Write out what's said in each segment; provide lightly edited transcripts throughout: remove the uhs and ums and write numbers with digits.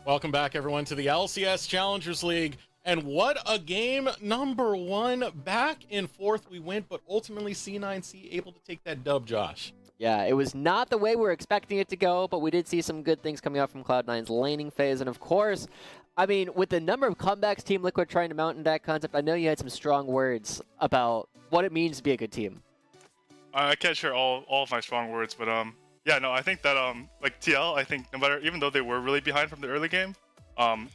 Welcome back, everyone, to the LCS Challengers League. And what a game. Number one, back and forth we went, but ultimately C9C able to take that dub, Josh. Yeah, it was not the way we were expecting it to go, but we did see some good things coming out from Cloud9's laning phase. And of course, I mean, with the number of comebacks Team Liquid trying to mount in that concept, I know you had some strong words about what it means to be a good team. I can't share all of my strong words, but yeah, no, I think that like TL, I think no matter, even though they were really behind from the early game,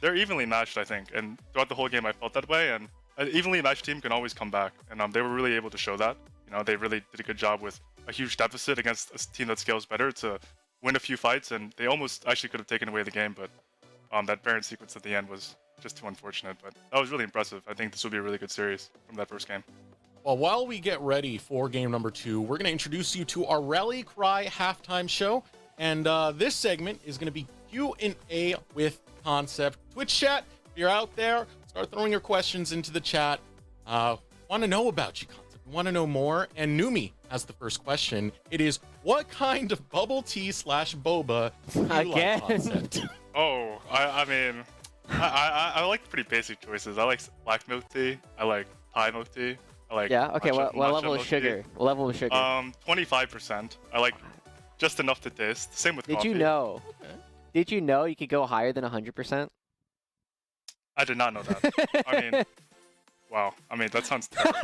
they're evenly matched, I think, and throughout the whole game I felt that way, and an evenly matched team can always come back, and they were really able to show that. You know, they really did a good job with a huge deficit against a team that scales better to win a few fights, and they almost actually could have taken away the game, but that Baron sequence at the end was just too unfortunate, but that was really impressive. I think this will be a really good series from that first game. Well, while we get ready for game number two, we're going to introduce you to our Rally Cry halftime show. And this segment is going to be Q&A with Concept. Twitch chat, if you're out there, start throwing your questions into the chat. Want to know about you, Concept. Want to know more? And Numi has the first question. It is, what kind of bubble tea / boba do you like, Concept? Oh, I mean, I like pretty basic choices. I like black milk tea. I like Thai milk tea. I like okay, matcha, what level of sugar? Tea. What level of sugar? 25%. I like just enough to taste. Same with coffee. Did you know? Okay. Did you know you could go higher than 100%? I did not know that. I mean, wow. I mean, that sounds terrible.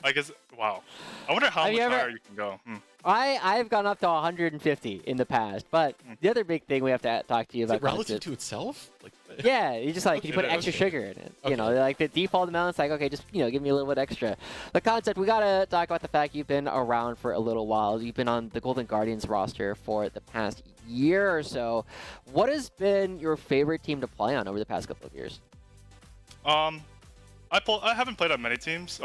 I guess, wow. I wonder how much higher you can go. I've gone up to 150 in the past, but the other big thing we have to talk to you about is it relative to itself? Like, yeah, you just like okay, you put extra sugar in it. Okay. You know, like the default amount is like, okay, just give me a little bit extra. The concept, we gotta talk about the fact you've been around for a little while. You've been on the Golden Guardians roster for the past year or so. What has been your favorite team to play on over the past couple of years? I haven't played on many teams.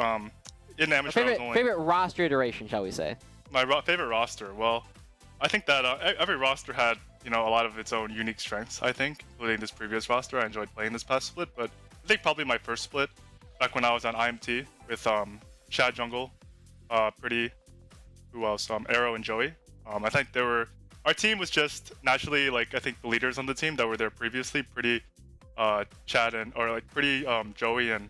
In amateur, favorite roster iteration, shall we say? My favorite roster. Well, I think that every roster had a lot of its own unique strengths. I think, including this previous roster, I enjoyed playing this past split. But I think probably my first split, back when I was on IMT with Chad Jungle, Pretty, who else? Arrow and Joey. I think our team was just naturally I think the leaders on the team that were there previously, Pretty, Chad Pretty, Joey and.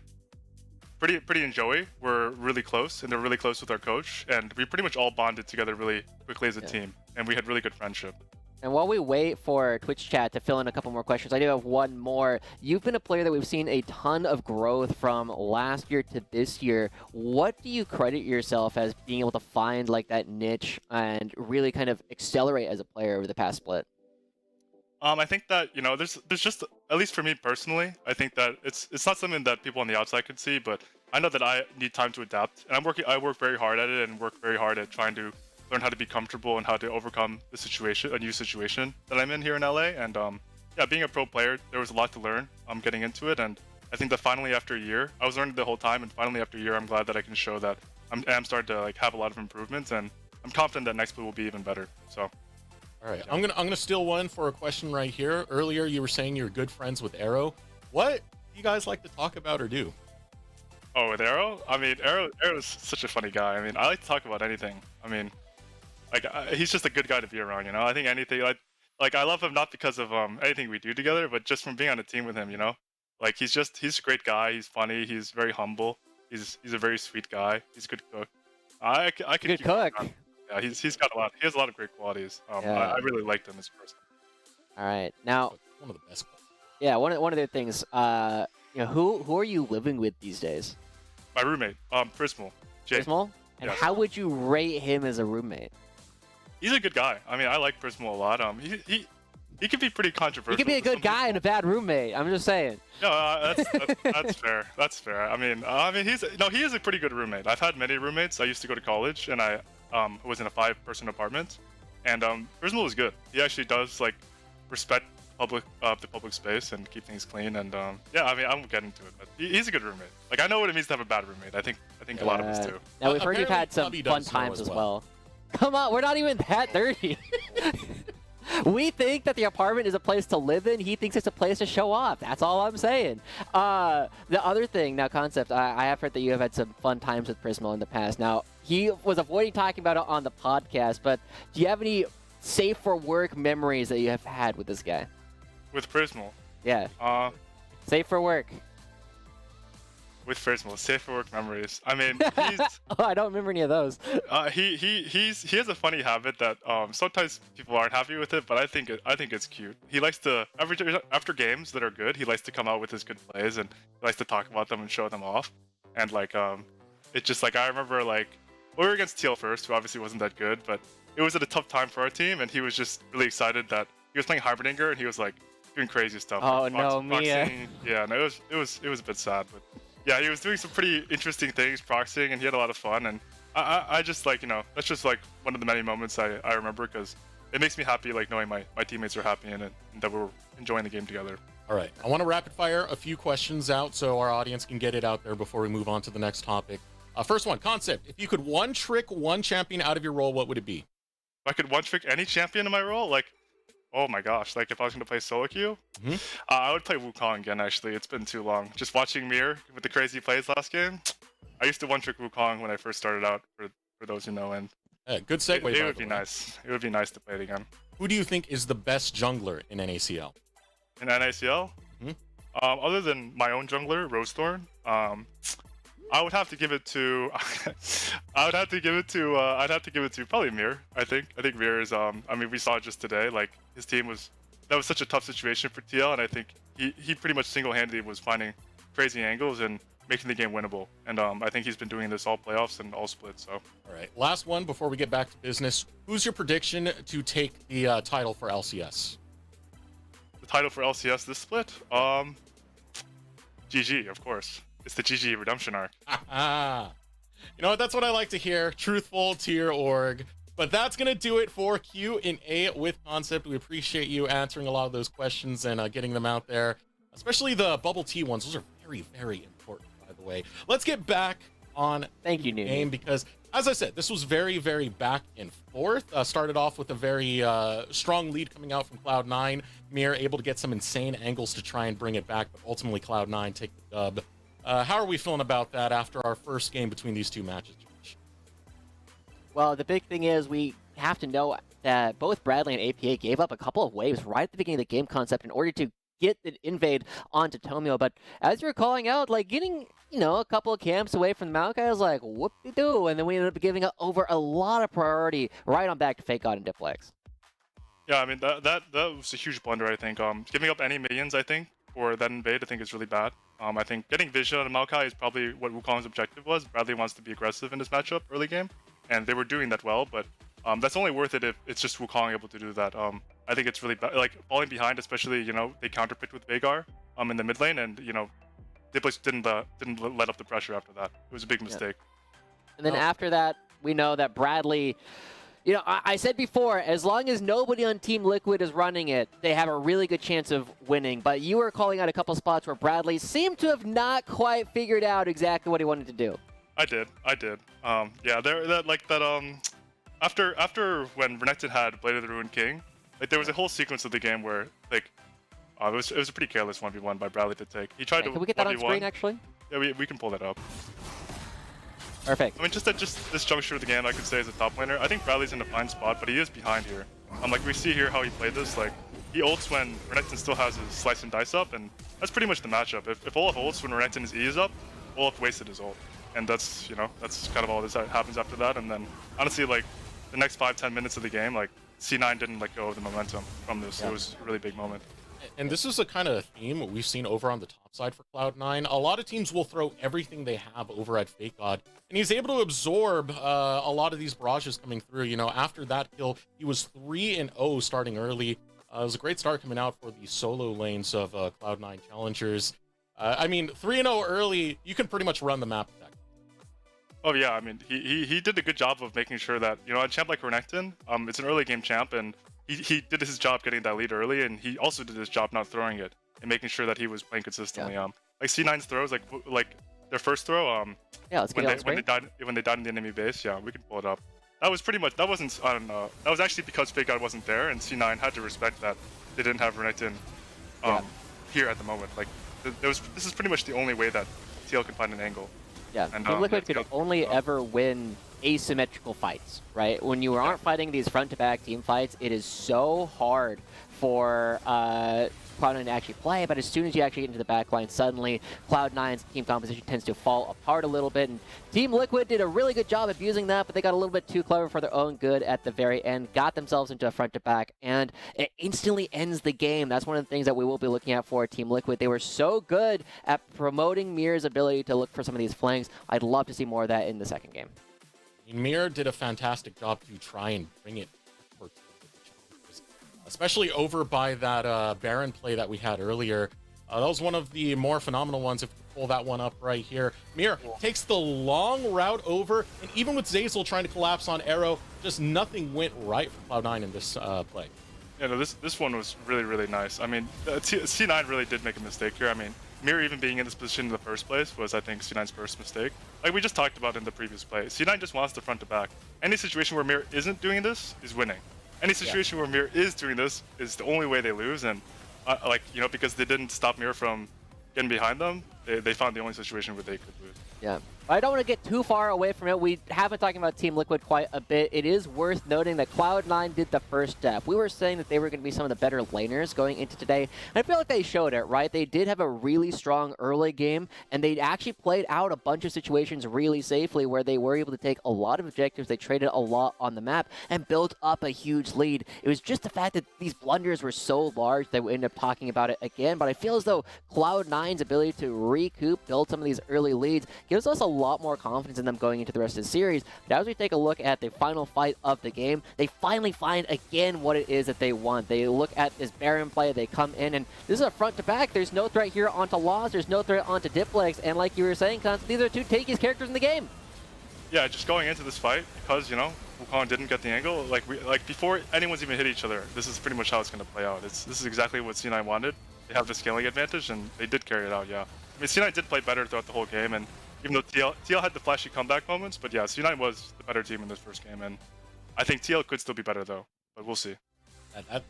Pretty and Joey were really close, and they're really close with our coach, and we pretty much all bonded together really quickly as a team, and we had really good friendship. And while we wait for Twitch chat to fill in a couple more questions, I do have one more. You've been a player that we've seen a ton of growth from last year to this year. What do you credit yourself as being able to find that niche and really kind of accelerate as a player over the past split? I think that there's just, at least for me personally, I think that it's not something that people on the outside could see, but I know that I need time to adapt, and I work very hard at it, and work very hard at trying to learn how to be comfortable and how to overcome a new situation that I'm in here in LA. And yeah, being a pro player, there was a lot to learn. I'm getting into it, and I think that finally after a year, I was learning the whole time, and finally after a year, I'm glad that I can show that I'm starting to have a lot of improvements, and I'm confident that next split will be even better. So. All right, I'm gonna steal one for a question right here. Earlier, you were saying you're good friends with Arrow. What do you guys like to talk about or do? Oh, with Arrow? I mean, Arrow is such a funny guy. I mean, I like to talk about anything. I mean, he's just a good guy to be around. I think anything I love him not because of anything we do together, but just from being on a team with him. He's a great guy. He's funny. He's very humble. He's a very sweet guy. He's a good cook. I could good cook. Yeah, he's got a lot. He has a lot of great qualities. I really liked him as a person. All right, now one of the best. Yeah, one of the things. Who are you living with these days? My roommate, Prismal. Jay. Prismal? And yes. How would you rate him as a roommate? He's a good guy. I mean, I like Prismal a lot. He can be pretty controversial. He can be a good guy and a bad roommate. I'm just saying. No, that's fair. That's fair. I mean, he is a pretty good roommate. I've had many roommates. I used to go to college, and I was in a 5-person apartment, and Prismal was good. He actually does respect the public space and keep things clean, and yeah, I mean, I won't get into it, but he's a good roommate. I know what it means to have a bad roommate. I think a lot of us do. Now we've heard you've had some fun times as well. Come on, we're not even that dirty. We think that the apartment is a place to live in. He thinks it's a place to show off. That's all I'm saying. The other thing, now, Concept, I have heard that you have had some fun times with Prismal in the past. Now, he was avoiding talking about it on the podcast, but do you have any safe for work memories that you have had with this guy? With Prismal. Yeah. Uh, Safe for work. with Prismal, safe for work memories. I mean, he's Oh, I don't remember any of those. he has a funny habit that sometimes people aren't happy with it, but I think it's cute. He likes to after games that are good, he likes to come out with his good plays and he likes to talk about them and show them off. And like it's just like I remember like we were against TL first, who obviously wasn't that good, but it was at a tough time for our team, and he was just really excited that he was playing Hibernator and he was like doing crazy stuff. Oh like no, Mia. Yeah, no, it was a bit sad, but yeah, he was doing some pretty interesting things, proxying, and he had a lot of fun. And I just like, that's just like one of the many moments I remember because it makes me happy, like knowing my teammates are happy and that we're enjoying the game together. All right, I want to rapid fire a few questions out so our audience can get it out there before we move on to the next topic. First one, concept. If you could one trick one champion out of your role, what would it be? If I could one trick any champion in my role, like, oh my gosh, like if I was going to play solo queue, I would play Wukong again, actually. It's been too long. Just watching Mir with the crazy plays last game, I used to one-trick Wukong when I first started out, for those who know, and Good segue. It would be nice. It would be nice to play it again. Who do you think is the best jungler in NACL? In NACL? Other than my own jungler, Rosethorn, I would have to give it to I'd have to give it to probably Mir. I think Mir is I mean, we saw it just today, like his team was such a tough situation for TL, and I think he pretty much single-handedly was finding crazy angles and making the game winnable. And I think he's been doing this all playoffs and all splits. So all right, last one before we get back to business. Who's your prediction to take the title for LCS? The title for LCS this split? GG, of course. It's the GG redemption arc. You know what? That's what I like to hear. Truthful tier org. But that's going to do it for Q&A with Concept. We appreciate you answering a lot of those questions and getting them out there, especially the bubble tea ones. Those are very, very important, by the way. Let's get back on Thank you, the game because, as I said, this was very, very back and forth. Started off with a very strong lead coming out from Cloud9. Mir able to get some insane angles to try and bring it back, but ultimately Cloud9 take the dub. How are we feeling about that after our first game between these two matches, Josh? Well, the big thing is we have to know that both Bradley and APA gave up a couple of waves right at the beginning of the game Concept in order to get the invade onto Tomio. But as you were calling out, like getting, a couple of camps away from the Maokai is like, whoop-de-doo. And then we ended up giving over a lot of priority right on back to Fake God and Diplex. Yeah, I mean, that was a huge blunder, I think. Giving up any minions, I think, for that invade, I think is really bad. I think getting Vision on Maokai is probably what Wukong's objective was. Bradley wants to be aggressive in this matchup early game, and they were doing that well, but that's only worth it if it's just Wukong able to do that. I think it's really bad, like falling behind, especially, they counterpicked with Veigar in the mid lane, and, Diplex didn't let up the pressure after that. It was a big mistake. And then after that, we know that Bradley... I said before, as long as nobody on Team Liquid is running it, they have a really good chance of winning. But you were calling out a couple spots where Bradley seemed to have not quite figured out exactly what he wanted to do. I did. Yeah, after when Renekton had Blade of the Ruined King, like there was a whole sequence of the game where like it was a pretty careless 1v1 by Bradley to take. He tried to. Can we get that on screen actually? Yeah, we can pull that up. Perfect. I mean, just at this juncture of the game, I could say as a top laner, I think Bradley's in a fine spot, but he is behind here. Like we see here how he played this. Like he ults when Renekton still has his slice and dice up, and that's pretty much the matchup. If Olaf ults when Renekton's E is up, Olaf wasted his ult, and that's that's kind of all that happens after that. And then honestly, like the next 5-10 minutes of the game, like C9 didn't let go of the momentum from this. Yeah. It was a really big moment. And this is a kind of theme we've seen over on the top side for Cloud9. A lot of teams will throw everything they have over at Fake God, and he's able to absorb a lot of these barrages coming through. After that kill, he was 3-0 starting early. It was a great start coming out for the solo lanes of Cloud9 Challengers. I mean, 3-0 early, you can pretty much run the map with that. Oh yeah, I mean, he did a good job of making sure that, a champ like Renekton, it's an early game champ, and he did his job getting that lead early, and he also did his job not throwing it and making sure that he was playing consistently. Yeah. Like C9's throws, like their first throw, yeah, let's get when they died in the enemy base, yeah, we can pull it up. That was pretty much, that wasn't, I don't know, that was actually because Fake God wasn't there, and C9 had to respect that they didn't have Renekton here at the moment. Like this is pretty much the only way that TL can find an angle. Yeah, Team Liquid could only ever win asymmetrical fights, right? When you aren't fighting these front-to-back team fights, it is so hard for Cloud9 to actually play, but as soon as you actually get into the backline, suddenly Cloud9's team composition tends to fall apart a little bit, and Team Liquid did a really good job abusing that, but they got a little bit too clever for their own good at the very end, got themselves into a front-to-back, and it instantly ends the game. That's one of the things that we will be looking at for Team Liquid. They were so good at promoting Mir's ability to look for some of these flanks. I'd love to see more of that in the second game. Mir did a fantastic job to try and bring it for especially over by that Baron play that we had earlier. That was one of the more phenomenal ones. If you pull that one up right here, Mir takes the long route over, and even with Zeyzal trying to collapse on Arrow, just nothing went right for Cloud9 in this play. Yeah, no, this one was really, really nice. I mean, C9 really did make a mistake here. I mean, Mir even being in this position in the first place was, I think, C9's first mistake. Like we just talked about in the previous play, C9 just wants the front to back. Any situation where Mir isn't doing this is winning. Any situation where Mir is doing this is the only way they lose, and like, you know, because they didn't stop Mir from getting behind them, they found the only situation where they could lose. Yeah. I don't want to get too far away from it. We have been talking about Team Liquid quite a bit. It is worth noting that Cloud9 did the first step. We were saying that they were going to be some of the better laners going into today, and I feel like they showed it, right? They did have a really strong early game, and they actually played out a bunch of situations really safely where they were able to take a lot of objectives. They traded a lot on the map and built up a huge lead. It was just the fact that these blunders were so large that we ended up talking about it again, but I feel as though Cloud9's ability to recoup, build some of these early leads, gives us a lot more confidence in them going into the rest of the series. But as we take a look at the final fight of the game, they finally find again what it is that they want. They look at this Baron play, they come in, and this is a front to back. There's no threat here onto Lost, there's no threat onto Diplex, and like you were saying, Constance, these are two tankiest characters in the game. Yeah, just going into this fight, because, you know, Wukong didn't get the angle, like before anyone's even hit each other, this is pretty much how it's going to play out. This is exactly what C9 wanted. They have the scaling advantage, and they did carry it out, yeah. I mean, C9 did play better throughout the whole game, and even though TL had the flashy comeback moments, but yeah, C9 was the better team in this first game, and I think TL could still be better though, but we'll see.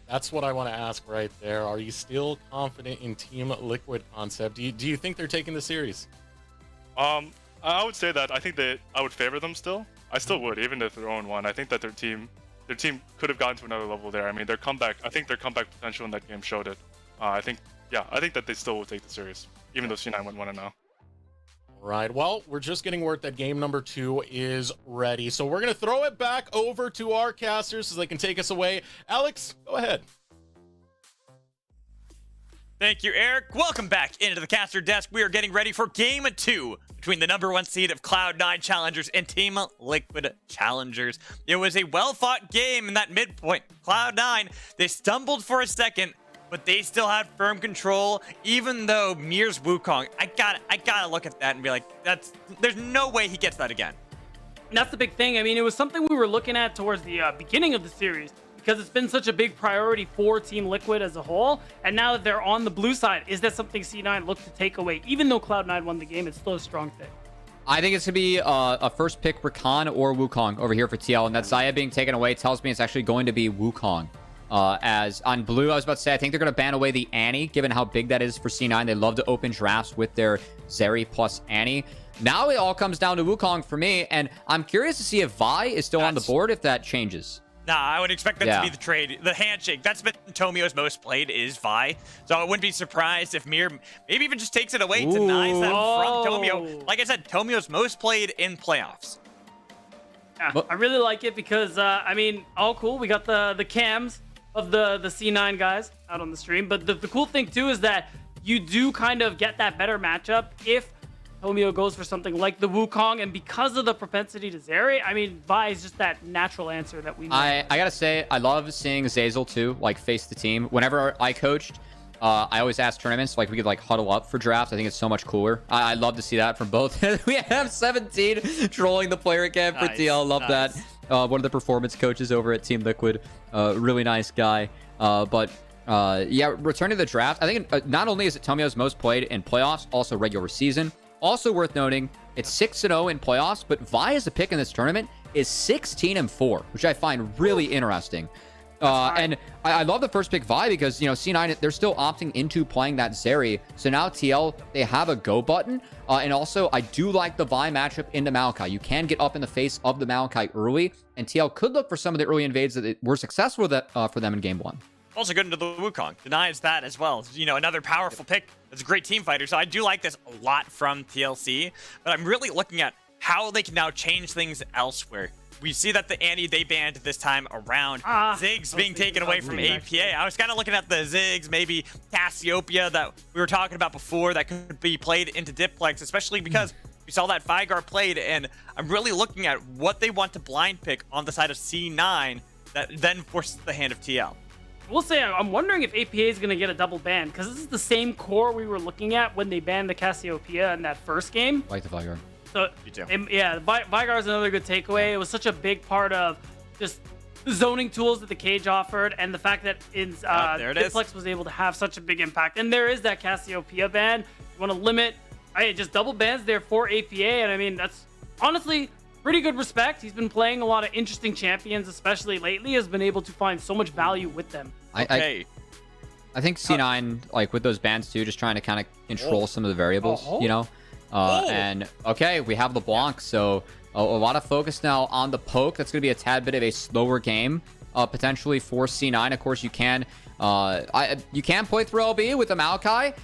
That's what I want to ask right there. Are you still confident in Team Liquid concept? Do you think they're taking the series? I would say that I think I would favor them still. I still would, even if they're 0-1. I think that their team could have gotten to another level there. I mean, I think their comeback potential in that game showed it. I think that they still will take the series, even though C9 went 1-0. Right, well, we're just getting word that game number 2 is ready. So we're going to throw it back over to our casters so they can take us away. Alex, go ahead. Thank you, Eric. Welcome back into the caster desk. We are getting ready for game 2 between the #1 seed of Cloud9 Challengers and Team Liquid Challengers. It was a well-fought game in that midpoint. Cloud9, they stumbled for a second, but they still had firm control, even though Mir's Wukong, I gotta look at that and be like, there's no way he gets that again. And that's the big thing. I mean, it was something we were looking at towards the beginning of the series, because it's been such a big priority for Team Liquid as a whole, and now that they're on the blue side, is that something C9 looked to take away? Even though Cloud9 won the game, it's still a strong thing. I think it's going to be a first pick Rakan or Wukong over here for TL, and that Xayah being taken away tells me it's actually going to be Wukong. As on blue, I was about to say, I think they're going to ban away the Annie, given how big that is for C9. They love to open drafts with their Zeri plus Annie. Now it all comes down to Wukong for me, and I'm curious to see if Vi is still on the board, if that changes. Nah, I would expect that to be the trade. The handshake, that's been Tomio's most played is Vi. So I wouldn't be surprised if Mir maybe even just takes it away, denies that from Tomio. Like I said, Tomio's most played in playoffs. Yeah, I really like it because, I mean, all cool. We got the cams of the C9 guys out on the stream. But the cool thing, too, is that you do kind of get that better matchup if Tomio goes for something like the Wukong. And because of the propensity to Zeri, I mean, Vi is just that natural answer that we know. I gotta say, I love seeing Zeyzal, too, like, face the team. Whenever I coached, I always ask tournaments, like, we could, like, huddle up for drafts. I think it's so much cooler. I love to see that from both. We have 17 trolling the player camp for TL. Love that. One of the performance coaches over at Team Liquid. Really nice guy. Yeah, returning to the draft, I think not only is it Tomio's most played in playoffs, also regular season. Also worth noting, it's 6-0 in playoffs, but Vi as a pick in this tournament is 16-4, which I find really interesting. And I love the first pick Vi because, you know, C9, they're still opting into playing that Zeri. So now TL, they have a go button. And also, I do like the Vi matchup into Maokai. You can get up in the face of the Maokai early, and TL could look for some of the early invades that were successful for them in game 1. Also good into the Wukong. Denies that as well. You know, another powerful pick. That's a great team fighter. So I do like this a lot from TLC, but I'm really looking at how they can now change things elsewhere. We see that the Annie they banned this time around. Ziggs being taken away from APA. I was kind of looking at the Ziggs, maybe Cassiopeia that we were talking about before that could be played into Diplex, especially because we saw that Vigar played, and I'm really looking at what they want to blind pick on the side of C9 that then forces the hand of TL. We'll say, I'm wondering if APA is going to get a double ban, because this is the same core we were looking at when they banned the Cassiopeia in that first game. Like the Vigar. So, yeah, Vigar is another good takeaway. It was such a big part of just the zoning tools that the Cage offered, and the fact that Diplex was able to have such a big impact. And there is that Cassiopeia ban. You want to limit, just double bans there for APA, and I mean, that's honestly pretty good respect. He's been playing a lot of interesting champions, especially lately, has been able to find so much value with them. I think C9, like with those bans too, just trying to kind of control some of the variables, you know? And okay, we have LeBlanc, so a lot of focus now on the poke. That's going to be a tad bit of a slower game, potentially for C9. Of course, you can play through LB with the Maokai.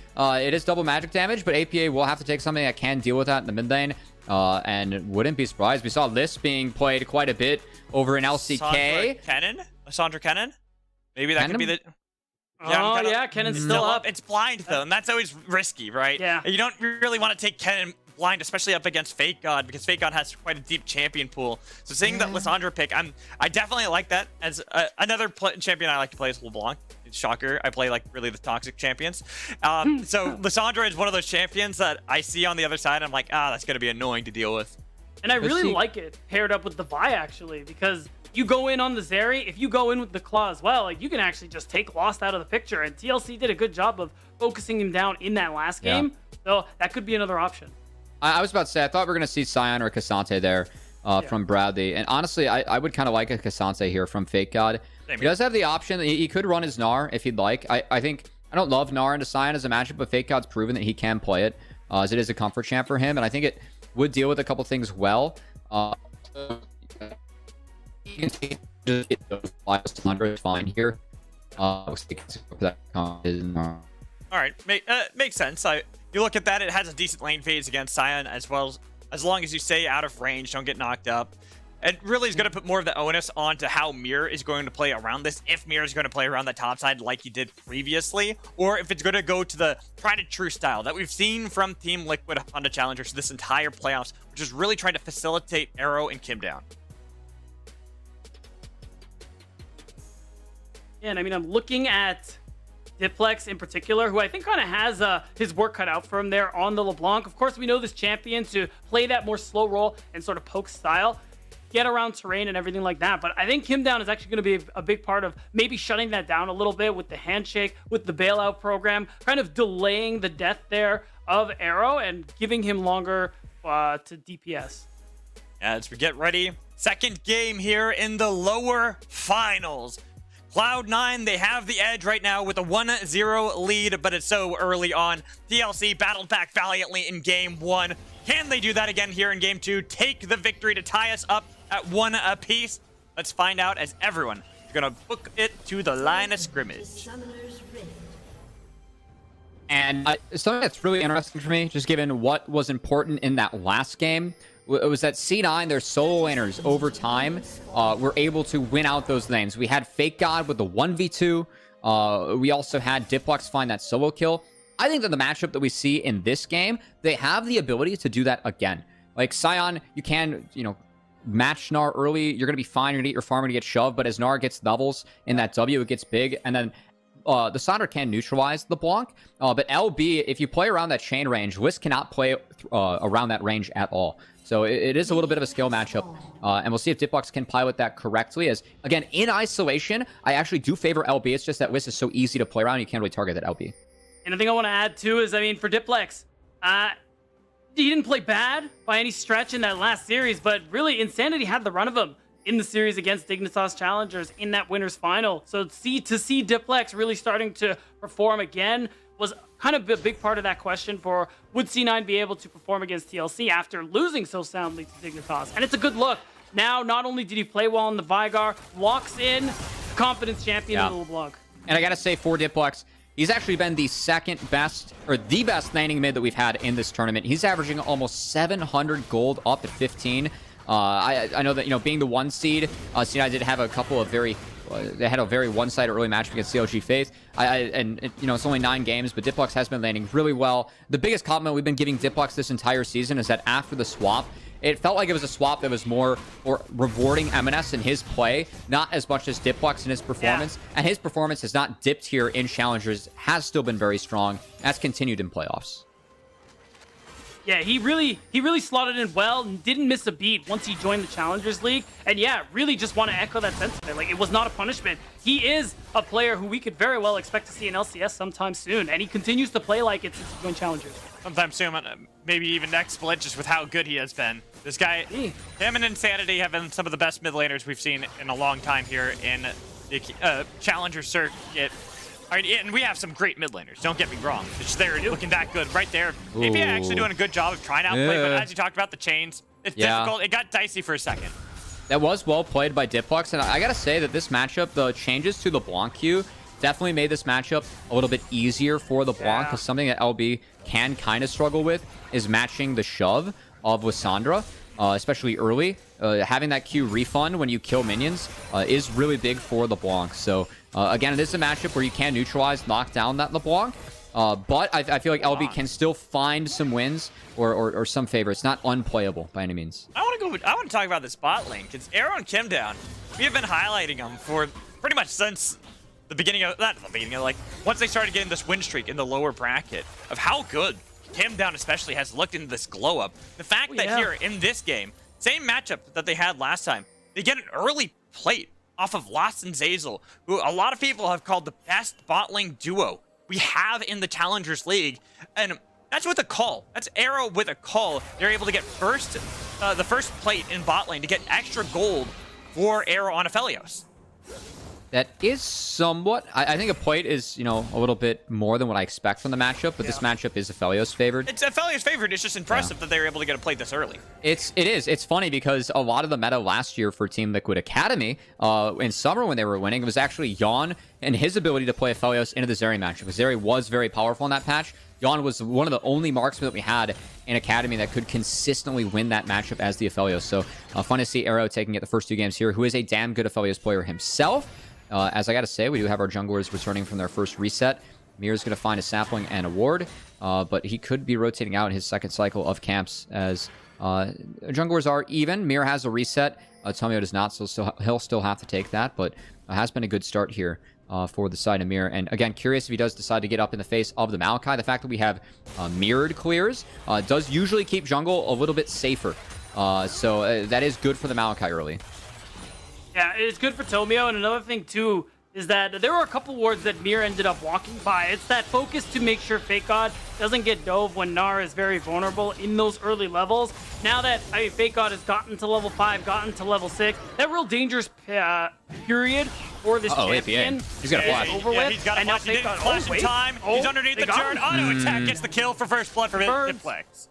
It is double magic damage, but APA will have to take something that can deal with that in the mid lane. And wouldn't be surprised. We saw this being played quite a bit over in LCK. Lissandra Kennen? Maybe that could be the... Yeah, Kennen's still up. It's blind, though, and that's always risky, right? Yeah. You don't really want to take Kennen blind, especially up against Fake God, because Fake God has quite a deep champion pool. So seeing that Lissandra pick, I definitely like that. As another champion I like to play is LeBlanc. Shocker, I play like really the toxic champions. So Lissandra is one of those champions that I see on the other side. I'm like, that's going to be annoying to deal with. And I really like it paired up with the Vi, actually, because you go in on the Zeri, if you go in with the Claw as well, like you can actually just take Lost out of the picture. And TLC did a good job of focusing him down in that last game. So that could be another option. I was about to say, I thought we were going to see Sion or Cassante there from Bradley. And honestly, I would kind of like a Cassante here from Fake God. He does have the option. He could run his Gnar if he'd like. I think I don't love Gnar into Sion as a matchup, but Fake God's proven that he can play it, as it is a comfort champ for him. And I think it would deal with a couple things well. You can see just those 500 is fine here. All right, makes sense. You look at that; it has a decent lane phase against Sion as well. As long as you stay out of range, don't get knocked up. It really is going to put more of the onus onto how Mir is going to play around this. If Mir is going to play around the top side like he did previously, or if it's going to go to the tried and true style that we've seen from Team Liquid on the Challengers this entire playoffs, which is really trying to facilitate Arrow and Kim down. Yeah, and I mean, I'm looking at Diplex in particular, who I think kind of has his work cut out for him there on the LeBlanc. Of course, we know this champion to play that more slow roll and sort of poke style, get around terrain and everything like that. But I think Kim down is actually going to be a big part of maybe shutting that down a little bit with the handshake, with the bailout program, kind of delaying the death there of Arrow and giving him longer to DPS. As we get ready, second game here in the lower finals. Cloud9, they have the edge right now with a 1-0 lead, but it's so early on. TLC battled back valiantly in game 1. Can they do that again here in game 2? Take the victory to tie us up at 1 apiece? Let's find out as everyone is going to book it to the line of scrimmage. And something that's really interesting for me, just given what was important in that last game, it was that C9, their solo laners over time, were able to win out those lanes. We had Fake God with the 1v2. We also had Diplex find that solo kill. I think that the matchup that we see in this game, they have the ability to do that again. Like Sion, you can, match Gnar early. You're going to be fine. You're going to get your farm to get shoved. But as Gnar gets levels in that W, it gets big. And then the Sonder can neutralize the Blanc. But LB, if you play around that chain range, Wisp cannot play around that range at all. So it is a little bit of a skill matchup, and we'll see if Diplex can pilot that correctly. As, again, in isolation, I actually do favor LB. It's just that Wisp is so easy to play around, you can't really target that LB. And the thing I want to add, too, is, for Diplex, he didn't play bad by any stretch in that last series, but really, Insanity had the run of him. in the series against Dignitas Challengers in that winners final. So to see Diplex really starting to perform again was kind of a big part of that question for would C9 be able to perform against TLC after losing so soundly to Dignitas. And it's a good look. Now, not only did he play well in the Vigar, walks in confidence champion in the LeBlanc. And I gotta say, for Diplex, he's actually been the second best, or the best laning mid that we've had in this tournament. He's averaging almost 700 gold up at 15. I know that, you know, being the 1 seed, C9 did have a couple of very... they had a very one-sided early match against CLG Faith. You know, it's only 9 games, but Diplex has been landing really well. The biggest compliment we've been giving Diplex this entire season is that after the swap, it felt like it was a swap that was more rewarding M&S in his play, not as much as Diplex in his performance. Yeah. And his performance has not dipped here in Challengers, has still been very strong, has continued in playoffs. Yeah, he really slotted in well and didn't miss a beat once he joined the Challengers League. And yeah, really just want to echo that sentiment. Like, it was not a punishment. He is a player who we could very well expect to see in LCS sometime soon. And he continues to play like it since he joined Challengers. Sometime soon, maybe even next split, just with how good he has been. This guy, him and Insanity have been some of the best mid laners we've seen in a long time here in the Challenger circuit. I mean, and we have some great mid laners, don't get me wrong. They're looking that good right there. Maybe actually doing a good job of trying to outplay, but as you talked about the chains, it's difficult. It got dicey for a second. That was well played by Diplex, and I gotta say that this matchup, the changes to the LeBlanc queue, definitely made this matchup a little bit easier for the LeBlanc, because something that LB can kind of struggle with is matching the shove of Lissandra, especially early. Having that Q refund when you kill minions is really big for the LeBlanc. So again, it is a matchup where you can neutralize, knock down that LeBlanc. But I feel like LB can still find some wins or some favor. It's not unplayable by any means. I want to talk about this bot lane, because Arrow and Kim down, we have been highlighting them for pretty much since the beginning of, like, once they started getting this win streak in the lower bracket, of how good Kim down especially has looked into this glow up. The fact that here in this game, same matchup that they had last time, they get an early plate off of Lost and Zeyzal, who a lot of people have called the best bot lane duo we have in the Challengers League. And that's with a call. That's Arrow with a call. They're able to get the first plate in bot lane to get extra gold for Arrow on Aphelios. That is somewhat... I think a plate is, you know, a little bit more than what I expect from the matchup, but this matchup is Aphelios favored. It's Aphelios favored. It's just impressive that they were able to get a plate this early. It is. It's funny because a lot of the meta last year for Team Liquid Academy, in summer when they were winning, it was actually Yawn and his ability to play Aphelios into the Zeri matchup. Zeri was very powerful in that patch. Yawn was one of the only marksmen that we had in Academy that could consistently win that matchup as the Aphelios. So fun to see Arrow taking it the first 2 games here, who is a damn good Aphelios player himself. As I gotta say, we do have our junglers returning from their first reset. Mir's gonna find a sapling and a ward, but he could be rotating out in his second cycle of camps as junglers are even. Mir has a reset. Tomio does not, so he'll still have to take that, but has been a good start here for the side of Mir. And again, curious if he does decide to get up in the face of the Maokai. The fact that we have mirrored clears does usually keep jungle a little bit safer. So that is good for the Maokai early. Yeah, it's good for Tomio, and another thing too is that there were a couple wards that Mir ended up walking by. It's that focus to make sure Fake God doesn't get dove when Gnar is very vulnerable in those early levels. Now that Fake God has gotten to level 5, gotten to level 6, that real dangerous period for this champion. He's got a flash. Over with. He's got a flash. He didn't flash in time. He's underneath the turn. Auto attack gets the kill for first blood for Diplex.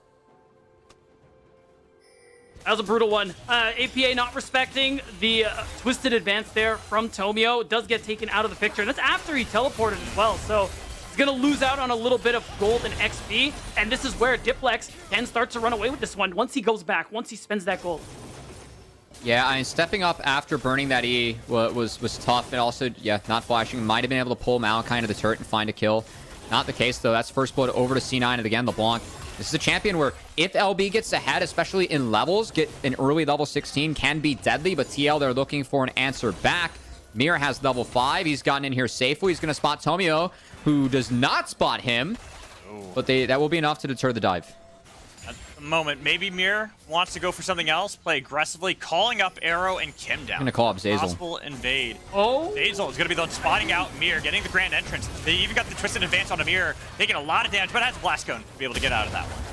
That was a brutal one. APA not respecting the twisted advance there from Tomio. It does get taken out of the picture. And that's after he teleported as well. So he's going to lose out on a little bit of gold and XP. And this is where Diplex can start to run away with this one once he goes back, once he spends that gold. Yeah, I mean, stepping up after burning that E was tough. And also, not flashing. Might have been able to pull Maokai into the turret and find a kill. Not the case, though. That's first blood over to C9. And again, LeBlanc. This is a champion where if LB gets ahead, especially in levels, get an early level 16 can be deadly, but TL, they're looking for an answer back. Mir has level 5. He's gotten in here safely. He's going to spot Tomio, who does not spot him, but that will be enough to deter the dive. At the moment, maybe Mir wants to go for something else, play aggressively, calling up Arrow and Kim down. I'm going to call up Zeyzal. Possible invade. Zeyzal is going to be the one spotting out Mir, getting the grand entrance. They even got the twisted advance on Mir, taking a lot of damage, but has a blast cone to be able to get out of that one.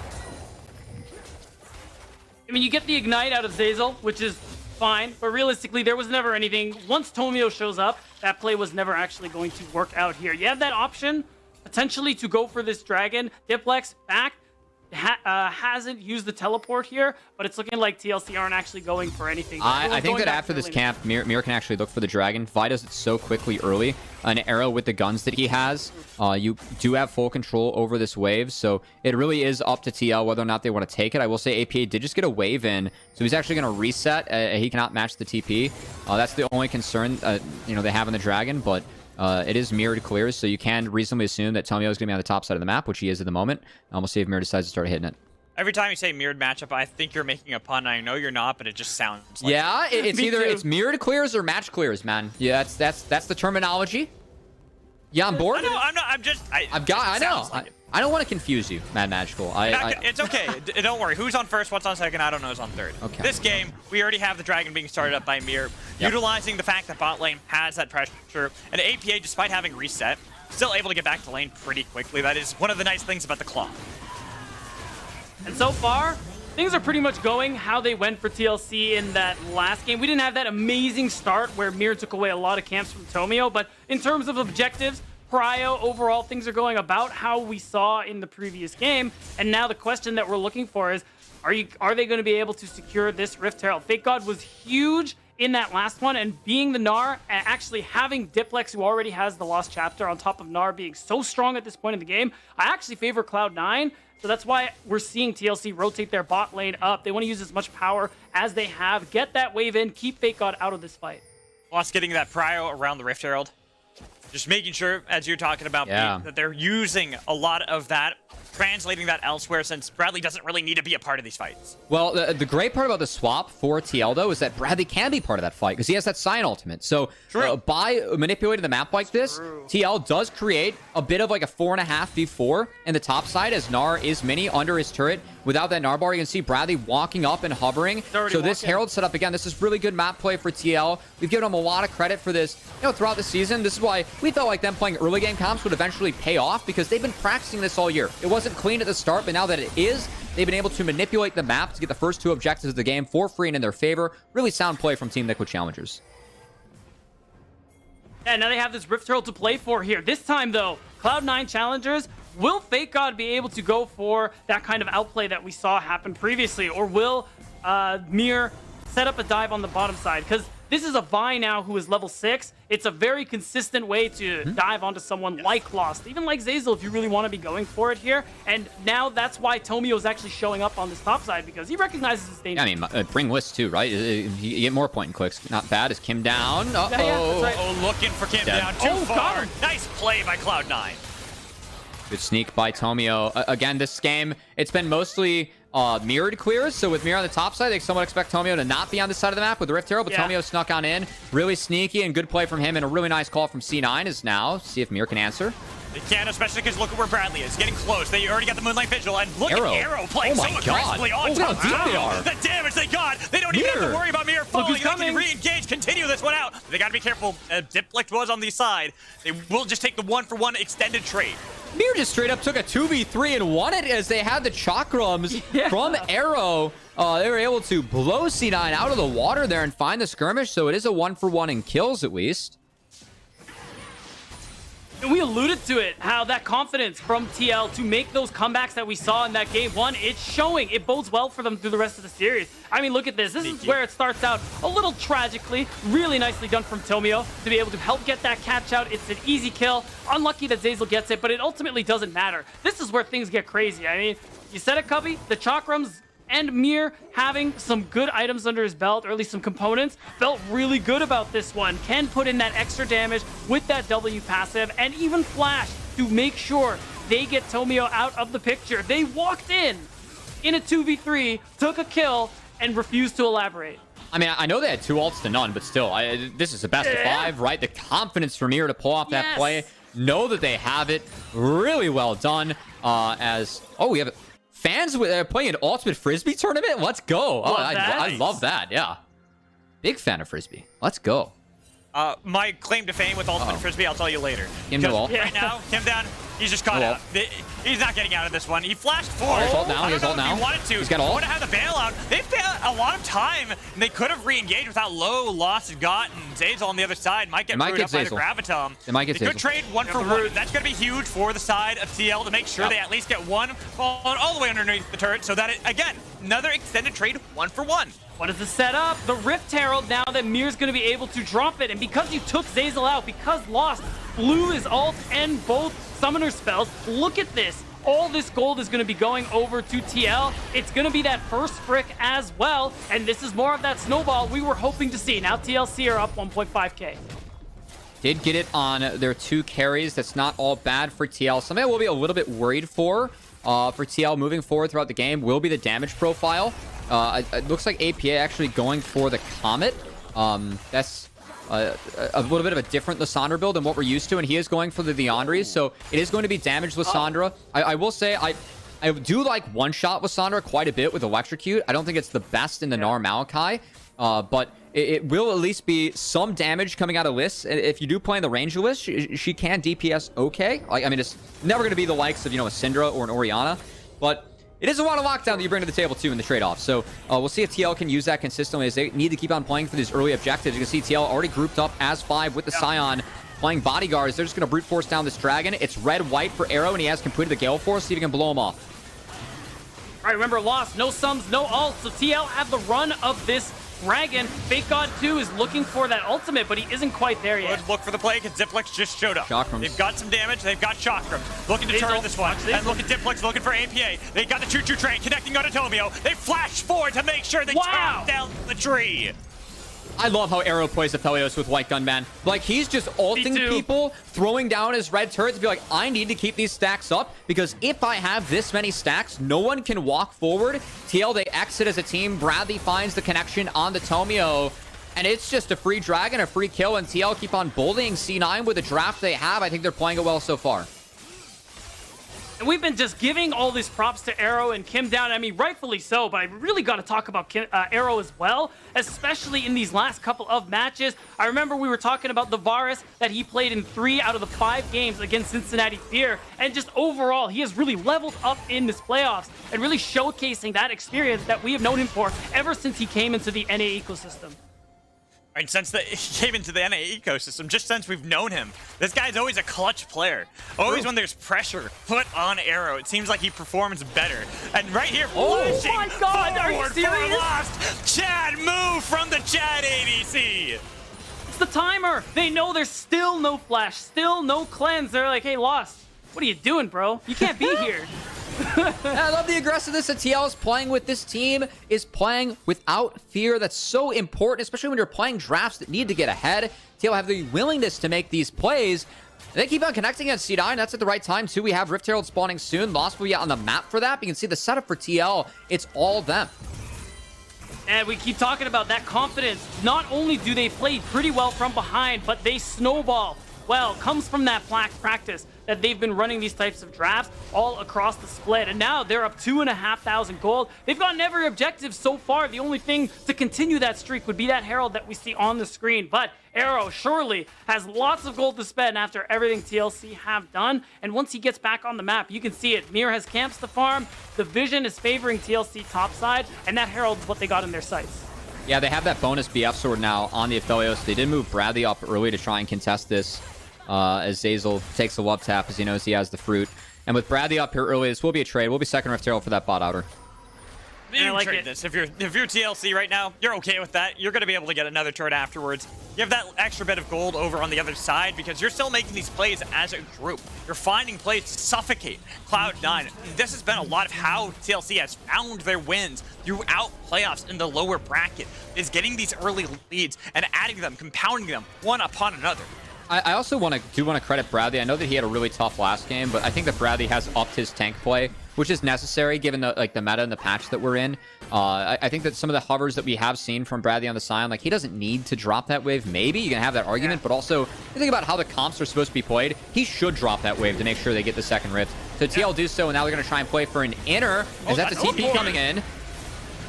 I mean, you get the ignite out of Zeyzal, which is fine. But realistically, there was never anything. Once Tomio shows up, that play was never actually going to work out here. You have that option, potentially, to go for this dragon. Diplex back. Hasn't used the teleport here, but it's looking like TLC aren't actually going for anything. I think that after this camp, Mir can actually look for the dragon. Vi does it so quickly early. An arrow with the guns that he has. You do have full control over this wave, so it really is up to TL whether or not they want to take it. I will say APA did just get a wave in, so he's actually going to reset. He cannot match the TP. That's the only concern they have on the dragon, but it is mirrored clears, so you can reasonably assume that Tomio is going to be on the top side of the map, which he is at the moment. We'll see if Mirror decides to start hitting it. Every time you say mirrored matchup, I think you're making a pun. I know you're not, but it just sounds like yeah, it's either too. it's mirrored clears or match clears, man. Yeah, that's the terminology. Yeah, I'm bored. I know, I'm not. I'm just. I know. I don't want to confuse you, Mad Magical. It's okay. Don't worry. Who's on first? What's on second? I don't know. Who's on third. Okay. This game, we already have the dragon being started up by Mir, utilizing the fact that bot lane has that pressure, and APA, despite having reset, still able to get back to lane pretty quickly. That is one of the nice things about the claw. And so far, things are pretty much going how they went for TLC in that last game. We didn't have that amazing start where Mir took away a lot of camps from Tomio, but in terms of objectives, Prio, overall, things are going about how we saw in the previous game. And now the question that we're looking for is, are they going to be able to secure this Rift Herald? Fake God was huge in that last one, and being the Gnar, and actually having Diplex, who already has the Lost Chapter, on top of Gnar being so strong at this point in the game, I actually favor Cloud9. So that's why we're seeing TLC rotate their bot lane up. They want to use as much power as they have, get that wave in, keep Fake God out of this fight. Plus getting that prio around the Rift Herald. Just making sure, as you're talking about, that they're using a lot of that, translating that elsewhere, since Bradley doesn't really need to be a part of these fights. Well, the great part about the swap for TL, though, is that Bradley can be part of that fight, because he has that Sign ultimate. So by manipulating the map like this, TL does create a bit of like a 4.5 v4 in the top side, as Gnar is mini under his turret. Without that Gnar bar, you can see Bradley walking up and hovering. So this Herald setup, again, this is really good map play for TL. We've given them a lot of credit for this, throughout the season. This is why we felt like them playing early game comps would eventually pay off, because they've been practicing this all year. It wasn't clean at the start, but now that it is, they've been able to manipulate the map to get the first two objectives of the game for free and in their favor. Really sound play from Team Liquid Challengers. And now they have this Rift Herald to play for here. This time, though, Cloud9 Challengers, will Fake God be able to go for that kind of outplay that we saw happen previously? Or will Mir set up a dive on the bottom side? Because this is a Vi now who is level 6. It's a very consistent way to dive onto someone like Lost, even like Zeyzal, if you really want to be going for it here. And now that's why Tomio is actually showing up on this top side, because he recognizes his danger. Yeah, I mean, bring lists too, right? You get more point and clicks. Not bad. Is Kim down? Yeah, that's right. Oh, looking for Kim down too far. Nice play by Cloud9. Good sneak by Tomio. Again, this game, it's been mostly mirrored clears. So with Mir on the top side, they somewhat expect Tomio to not be on this side of the map with the Rift Herald, but Tomio snuck on in. Really sneaky and good play from him, and a really nice call from C9 is now. See if Mir can answer. They can, especially because look at where Bradley is. Getting close. They already got the Moonlight Vigil, and look at Arrow playing so aggressively on top. How deep they are. The damage they got. They don't even have to worry about Mir falling. They can re-engage, continue this one out. They got to be careful. Diplex was on the side. They will just take the 1-for-1 extended trade. Mir just straight up took a 2v3 and won it, as they had the chakrams from Arrow. They were able to blow C9 out of the water there and find the skirmish, so it is a 1-for-1 in kills at least. And we alluded to it, how that confidence from TL to make those comebacks that we saw in that game 1, it's showing. It bodes well for them through the rest of the series. I mean, look at this. This is where it starts out a little tragically. Really nicely done from Tomio to be able to help get that catch out. It's an easy kill. Unlucky that Zeyzal gets it, but it ultimately doesn't matter. This is where things get crazy. I mean, you said it, Cubby. The chakrams and Mir having some good items under his belt, or at least some components, felt really good about this one. Can put in that extra damage with that W passive, and even Flash to make sure they get Tomio out of the picture. They walked in a 2v3, took a kill, and refused to elaborate. I mean, I know they had 2 ults to none, but still, this is a best of 5, right? The confidence for Mir to pull off that play. Know that they have it. Really well done. We have fans playing an Ultimate Frisbee tournament? Let's go. I love that. Yeah. Big fan of Frisbee. Let's go. My claim to fame with Ultimate Frisbee, I'll tell you later. Kim to ult. Right now, Kim down. He's just caught out. He's not getting out of this one. He flashed forward. He's ult now. He wanted to. He's got ult. He wanted to have the bailout. They've had a lot of time, and they could have re-engaged without low loss and gotten. Zazel on the other side might get brewed up by the Graviton. They could trade 1 for 1. That's going to be huge for the side of TL to make sure they at least get one falling all the way underneath the turret so that, again, another extended trade 1 for 1. What is the setup? The Rift Herald now that Mir's going to be able to drop it. And because you took Zazel out, because Lost blew his ult and both summoner spells, look at this. All this gold is going to be going over to TL. It's going to be that first brick as well. And this is more of that snowball we were hoping to see. Now TLC are up 1.5k. Did get it on their 2 carries. That's not all bad for TL. Something I will be a little bit worried for TL moving forward throughout the game will be the damage profile. It looks like APA actually going for the Comet. That's a little bit of a different Lissandra build than what we're used to, and he is going for the Leandries, so it is going to be damaged Lissandra. I will say, I do like one-shot Lissandra quite a bit with Electrocute. I don't think it's the best in the Gnar Maokai, but it will at least be some damage coming out of Liss. If you do play in the range of Liss, she can DPS okay. I mean, it's never going to be the likes of, a Syndra or an Orianna, but it is a lot of lockdown that you bring to the table, too, in the trade-off. So we'll see if TL can use that consistently as they need to keep on playing for these early objectives. You can see TL already grouped up as 5 with the Scion, playing bodyguards. They're just going to brute force down this dragon. It's red-white for Arrow, and he has completed the Gale Force. See if he can blow him off. All right, remember, Lost, no sums, no ults. So TL have the run of this dragon. Fake God 2 is looking for that ultimate, but he isn't quite there yet. Let's look for the play because Diplex just showed up. Chakrams. They've got some damage. They've got Chakrams. Looking to turn this one. And look at Diplex looking for APA. They got the choo-choo train connecting on Atomio. They flash forward to make sure they chop down the tree. I love how Arrow plays Aphelios with White Gunman. Like, he's just ulting people, throwing down his red turrets to be like, I need to keep these stacks up, because if I have this many stacks, no one can walk forward. TL, they exit as a team. Bradley finds the connection on the Tomio, and it's just a free dragon, a free kill, and TL keep on bullying C9 with the draft they have. I think they're playing it well so far. And we've been just giving all these props to Arrow and Kim down. I mean, rightfully so, but I really got to talk about Arrow as well, especially in these last couple of matches. I remember we were talking about the Varus that he played in 3 out of the 5 games against Cincinnati Fear, and just overall, he has really leveled up in this playoffs and really showcasing that experience that we have known him for ever since he came into the NA ecosystem. And since he came into the NA ecosystem, just since we've known him, this guy's always a clutch player. Always when there's pressure put on Arrow, it seems like he performs better. And right here, oh my God, are you serious? Lost. Chad, move from the Chad ADC. It's the timer. They know there's still no flash, still no cleanse. They're like, hey, Lost, what are you doing, bro? You can't be here. I love the aggressiveness that TL is playing with. This team is playing without fear. That's so important, especially when you're playing drafts that need to get ahead. TL have the willingness to make these plays. They keep on connecting against C9. That's at the right time, too. We have Rift Herald spawning soon. Lost will be out on the map for that. But you can see the setup for TL. It's all them. And we keep talking about that confidence. Not only do they play pretty well from behind, but they snowball well. Comes from that practice that they've been running these types of drafts all across the split. And now they're up 2,500 gold. They've gotten every objective so far. The only thing to continue that streak would be that Herald that we see on the screen. But Arrow surely has lots of gold to spend after everything TLC have done. And once he gets back on the map, you can see it. Mir has camps to farm. The vision is favoring TLC topside. And that Herald's what they got in their sights. Yeah, they have that bonus BF sword now on the Aphelios. They did move Bradley up early to try and contest this. As Zazel takes the love tap as he knows he has the fruit. And with Bradley up here early, this will be a trade. We'll be second Rift Herald for that bot outer. You like trade this. If you're TLC right now, you're okay with that. You're going to be able to get another turret afterwards. You have that extra bit of gold over on the other side because you're still making these plays as a group. You're finding plays to suffocate Cloud9. This has been a lot of how TLC has found their wins throughout playoffs in the lower bracket, is getting these early leads and adding them, compounding them one upon another. I also want to credit Bradley. I know that he had a really tough last game, but I think that Bradley has upped his tank play, which is necessary given the meta and the patch that we're in. I think that some of the hovers that we have seen from Bradley on the Scion, like, he doesn't need to drop that wave. Maybe you can have that argument, but also you think about how the comps are supposed to be played. He should drop that wave to make sure they get the second rift. So TL do so, and now they're going to try and play for an inner. Is that the TP coming in?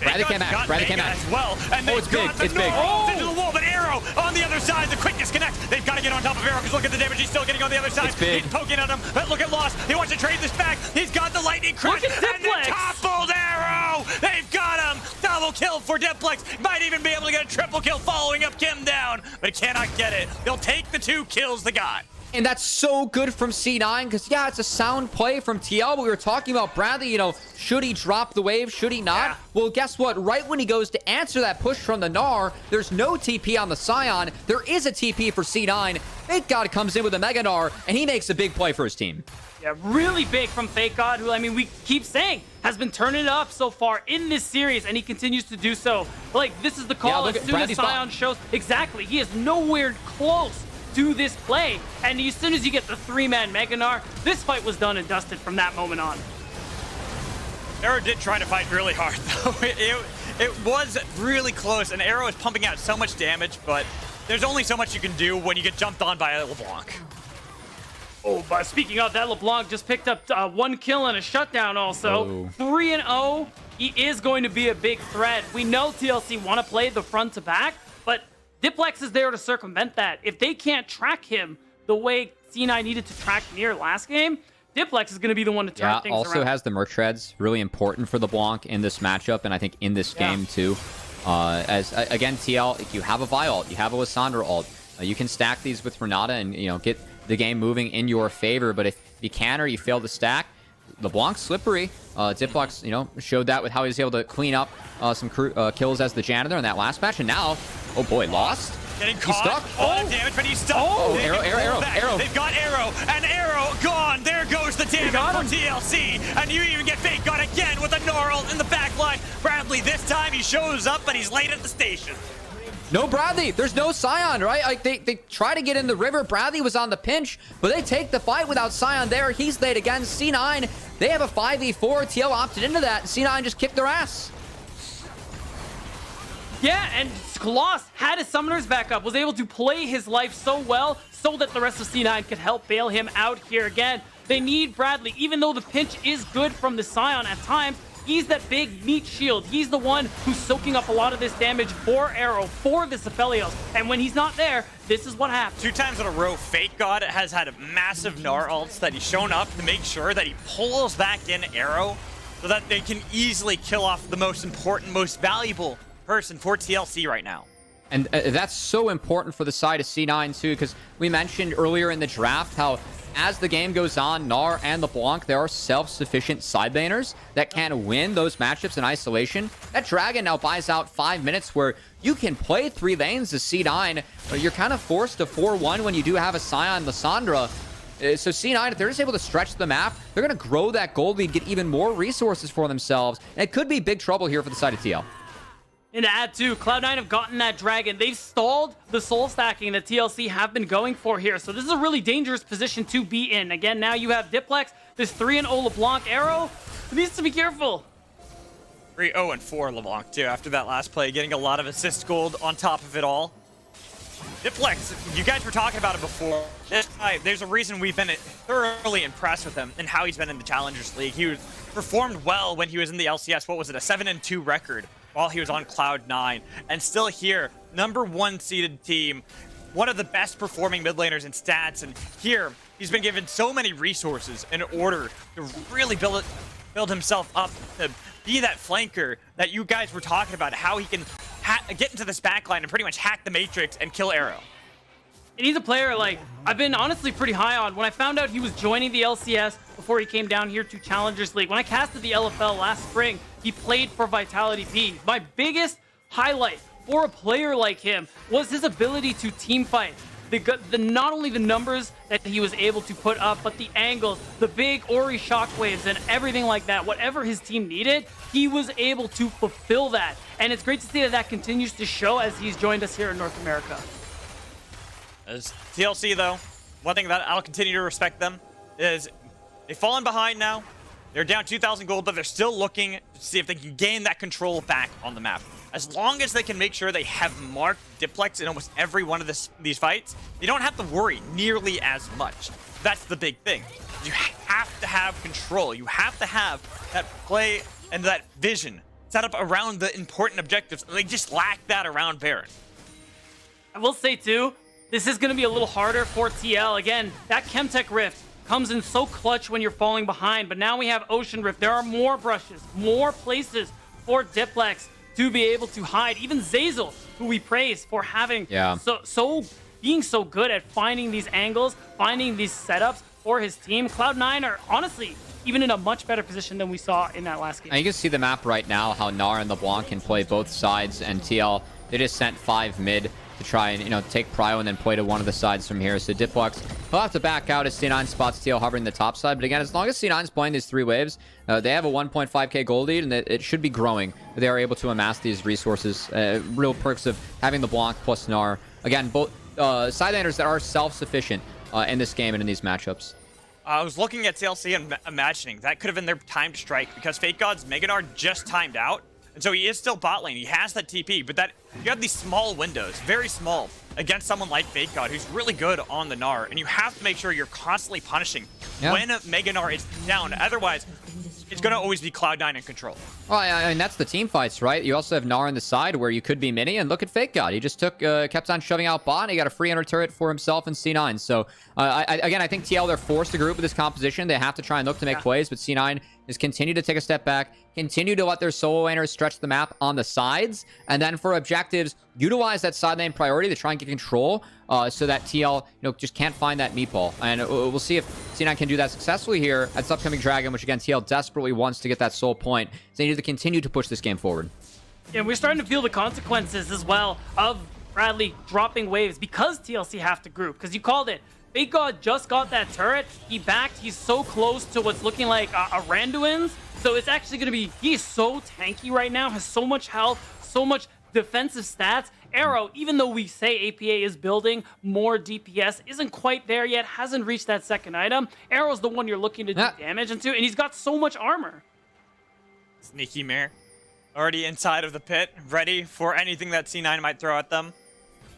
Bradley came back. Bradley came back as well. And it's big. It's big. Into the wall, but Arrow Arrow on the other side. The quick disconnect. They've got to get on top of Arrow because look at the damage he's still getting on the other side. He's poking at him. But look at Lost. He wants to trade this back. He's got the lightning crash. And then toppled Arrow. They've got him. Double kill for Diplex. Might even be able to get a triple kill following up Kim down. But he cannot get it. They'll take the 2 kills they got. And that's so good from C9 because, yeah, it's a sound play from TL. But we were talking about Bradley, you know, should he drop the wave? Should he not? Yeah. Well, guess what? Right when he goes to answer that push from the Gnar, there's no TP on the Scion. There is a TP for C9. Fake God comes in with a Mega Gnar, and he makes a big play for his team. Yeah, really big from Fake God, who, I mean, we keep saying has been turning it up so far in this series, and he continues to do so. Like, this is the call as soon as Scion shows. Exactly. He is nowhere close to this play, and as soon as you get the 3-man Mega Gnar, this fight was done and dusted from that moment on. Arrow did try to fight really hard, though. It was really close, and Arrow is pumping out so much damage, but there's only so much you can do when you get jumped on by a LeBlanc. Oh, but speaking of that, LeBlanc just picked up 1 kill and a shutdown also. 3-0. He is going to be a big threat. We know TLC want to play the front to back, but Diplex is there to circumvent that. If they can't track him the way C9 needed to track Mir last game, Diplex is going to be the one to turn things around. Also has the Merc Treads, really important for the Blanc in this matchup, and I think in this game too. As again, TL, if you have a Vi ult, you have a Lissandra ult, you can stack these with Renata and, you know, get the game moving in your favor. But if you can or you fail to stack, LeBlanc's slippery. Diplex, you know, showed that with how he was able to clean up some kills as the janitor in that last match, and now, oh boy, Lost. Getting caught. He's stuck. A lot of damage, but he's stuck. Arrow. They've got Arrow, and Arrow gone. There goes the damage for TLC, and you even get Fake God again with a Gnar ult in the back line. Bradley, this time he shows up, but he's late at the station. No Bradley. There's no Scion, right? Like they try to get in the river. Bradley was on the pinch, but they take the fight without Scion there. He's late again. C9, they have a 5v4. TL opted into that. C9 just kicked their ass. Yeah, and Lost had his summoners back up, was able to play his life so well so that the rest of C9 could help bail him out here again. They need Bradley, even though the pinch is good from the Scion at times. He's that big meat shield. He's the one who's soaking up a lot of this damage for Arrow, for the Aphelios. And when he's not there, this is what happens. 2 times in a row, Fake God has had massive Gnar ults that he's shown up to make sure that he pulls back in Arrow so that they can easily kill off the most important, most valuable person for TLC right now. And that's so important for the side of C9 too, because we mentioned earlier in the draft how as the game goes on, Gnar and LeBlanc, there are self-sufficient side laners that can win those matchups in isolation. That Dragon now buys out 5 minutes where you can play 3 lanes as C9, but you're kind of forced to 4-1 when you do have a Scion Lissandra. So C9, if they're just able to stretch the map, they're going to grow that gold lead, get even more resources for themselves. And it could be big trouble here for the side of TL. And to add to, Cloud9 have gotten that Dragon. They've stalled the soul stacking that TLC have been going for here. So this is a really dangerous position to be in. Again, now you have Diplex, this 3-0 LeBlanc Arrow. Needs to be careful. 3-0-4 LeBlanc too after that last play, getting a lot of assist gold on top of it all. Diplex, you guys were talking about it before. This guy, there's a reason we've been thoroughly impressed with him and how he's been in the Challengers League. He performed well when he was in the LCS. What was it, a 7-2 record while he was on Cloud9, and still here, #1 seeded team, one of the best performing mid laners in stats, and here he's been given so many resources in order to really build himself up to be that flanker that you guys were talking about, how he can get into this backline and pretty much hack the Matrix and kill Arrow. And he's a player, like, I've been honestly pretty high on. When I found out he was joining the LCS before he came down here to Challengers League, when I casted the LFL last spring, he played for Vitality P. My biggest highlight for a player like him was his ability to team fight. Not only the numbers that he was able to put up, but the angles, the big Ori shockwaves and everything like that. Whatever his team needed, he was able to fulfill that. And it's great to see that that continues to show as he's joined us here in North America. As TLC, though, one thing that I'll continue to respect them is they've fallen behind now. They're down 2,000 gold, but they're still looking to see if they can gain that control back on the map. As long as they can make sure they have marked Diplex in almost every one of these fights, they don't have to worry nearly as much. That's the big thing. You have to have control. You have to have that play and that vision set up around the important objectives. They just lack that around Baron. I will say, too, this is going to be a little harder for TL. Again, that Chemtech Rift comes in so clutch when you're falling behind, but now we have Ocean Rift. There are more brushes, more places for Diplex to be able to hide. Even Zazel, who we praise for having being so good at finding these angles, finding these setups for his team. Cloud9 are honestly even in a much better position than we saw in that last game. And you can see the map right now, how Gnar and LeBlanc can play both sides, and TL, they just sent 5 mid to try and, you know, take prio and then play to one of the sides from here. So Diplex, he'll have to back out as C9 spots TL hovering the top side. But again, as long as C9's playing these 3 waves, they have a 1.5k gold lead, and it should be growing. They are able to amass these resources. Real perks of having LeBlanc plus Gnar. Again, both sidelanders that are self-sufficient in this game and in these matchups. I was looking at TLC and imagining that could have been their time to strike, because Fake God's Mega Gnar just timed out. And so he is still bot lane. He has that TP, but that you have these small windows, very small, against someone like Fake God, who's really good on the Gnar. And you have to make sure you're constantly punishing when Mega Gnar is down. Otherwise, it's going to always be Cloud9 in control. Well, I mean, that's the team fights, right? You also have Gnar on the side where you could be mini, and look at Fake God. He just kept on shoving out bot, and he got a free enter turret for himself and C9. So, again, I think TL, they're forced to group with this composition. They have to try and look to make plays, but C9 is continue to take a step back, continue to let their solo laners stretch the map on the sides, and then for objectives, utilize that side lane priority to try and get control so that TL, just can't find that meatball. And we'll see if C9 can do that successfully here at this upcoming Dragon, which again, TL desperately wants to get that soul point. So they need to continue to push this game forward. Yeah, we're starting to feel the consequences as well of Bradley dropping waves because TLC have to group. Because you called it. Fake God just got that turret. He backed. He's so close to what's looking like a Randuin's. So it's actually going to be... He's so tanky right now. Has so much health. So much defensive stats. Arrow, even though we say APA is building more DPS, isn't quite there yet. Hasn't reached that second item. Arrow's the one you're looking to do damage into. And he's got so much armor. Sneaky Mare. Already inside of the pit. Ready for anything that C9 might throw at them.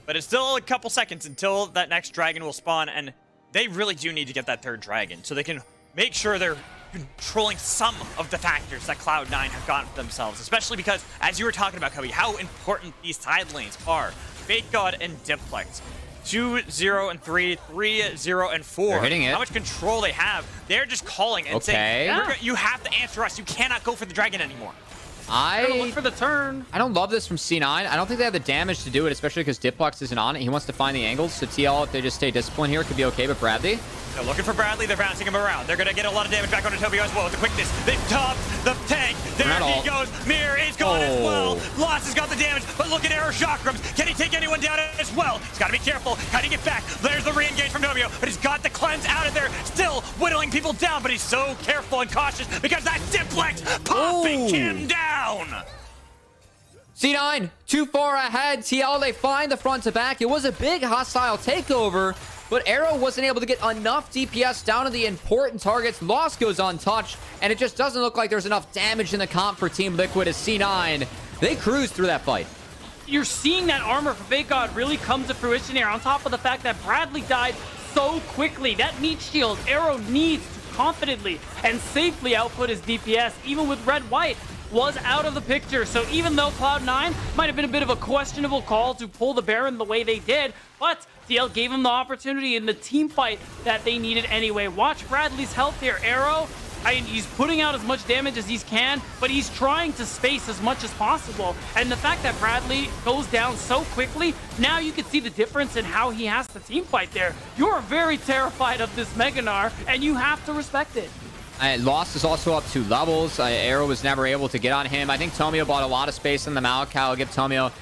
But it's still a couple seconds until that next dragon will spawn, and they really do need to get that third dragon so they can make sure they're controlling some of the factors that Cloud9 have gotten for themselves, especially because, as you were talking about, Kobe, how important these side lanes are. Fake God and Diplex. 2-0 and 3, 3-0 and 4. They're hitting it. How much control they have. They're just calling and saying, you have to answer us. You cannot go for the dragon anymore. Look for the turn. I don't love this from C9. I don't think they have the damage to do it, especially because Diplex isn't on it. He wants to find the angles. So TL, if they just stay disciplined here, it could be okay. But Bradley? They're looking for Bradley. They're bouncing him around. They're going to get a lot of damage back onto Tobio as well with the quickness. They've topped the tank. There he goes. Mir is gone as well. Lost has got the damage, but look at Arrow Chakrams. Can he take anyone down as well? He's got to be careful. How to get back? There's the re-engage from Tobio, but he's got the cleanse out of there. Still whittling people down, but he's so careful and cautious because that Diplex popping him down. C9, too far ahead. TL, they find the front to back. It was a big hostile takeover, but Arrow wasn't able to get enough DPS down to the important targets. Lost goes untouched, and it just doesn't look like there's enough damage in the comp for Team Liquid as C9. They cruise through that fight. You're seeing that armor for Fake God really come to fruition here, on top of the fact that Bradley died so quickly. That meat shield, Arrow needs to confidently and safely output his DPS, even with Red-White was out of the picture. So even though Cloud9 might have been a bit of a questionable call to pull the Baron the way they did, but TL gave him the opportunity in the team fight that they needed anyway. Watch Bradley's health here. Arrow, he's putting out as much damage as he can, but he's trying to space as much as possible. And the fact that Bradley goes down so quickly, now you can see the difference in how he has to team fight there. You're very terrified of this Mega Gnar, and you have to respect it. Lost is also up 2 levels. Arrow was never able to get on him. I think Tomio bought a lot of space in the Malak. I'll give Tomio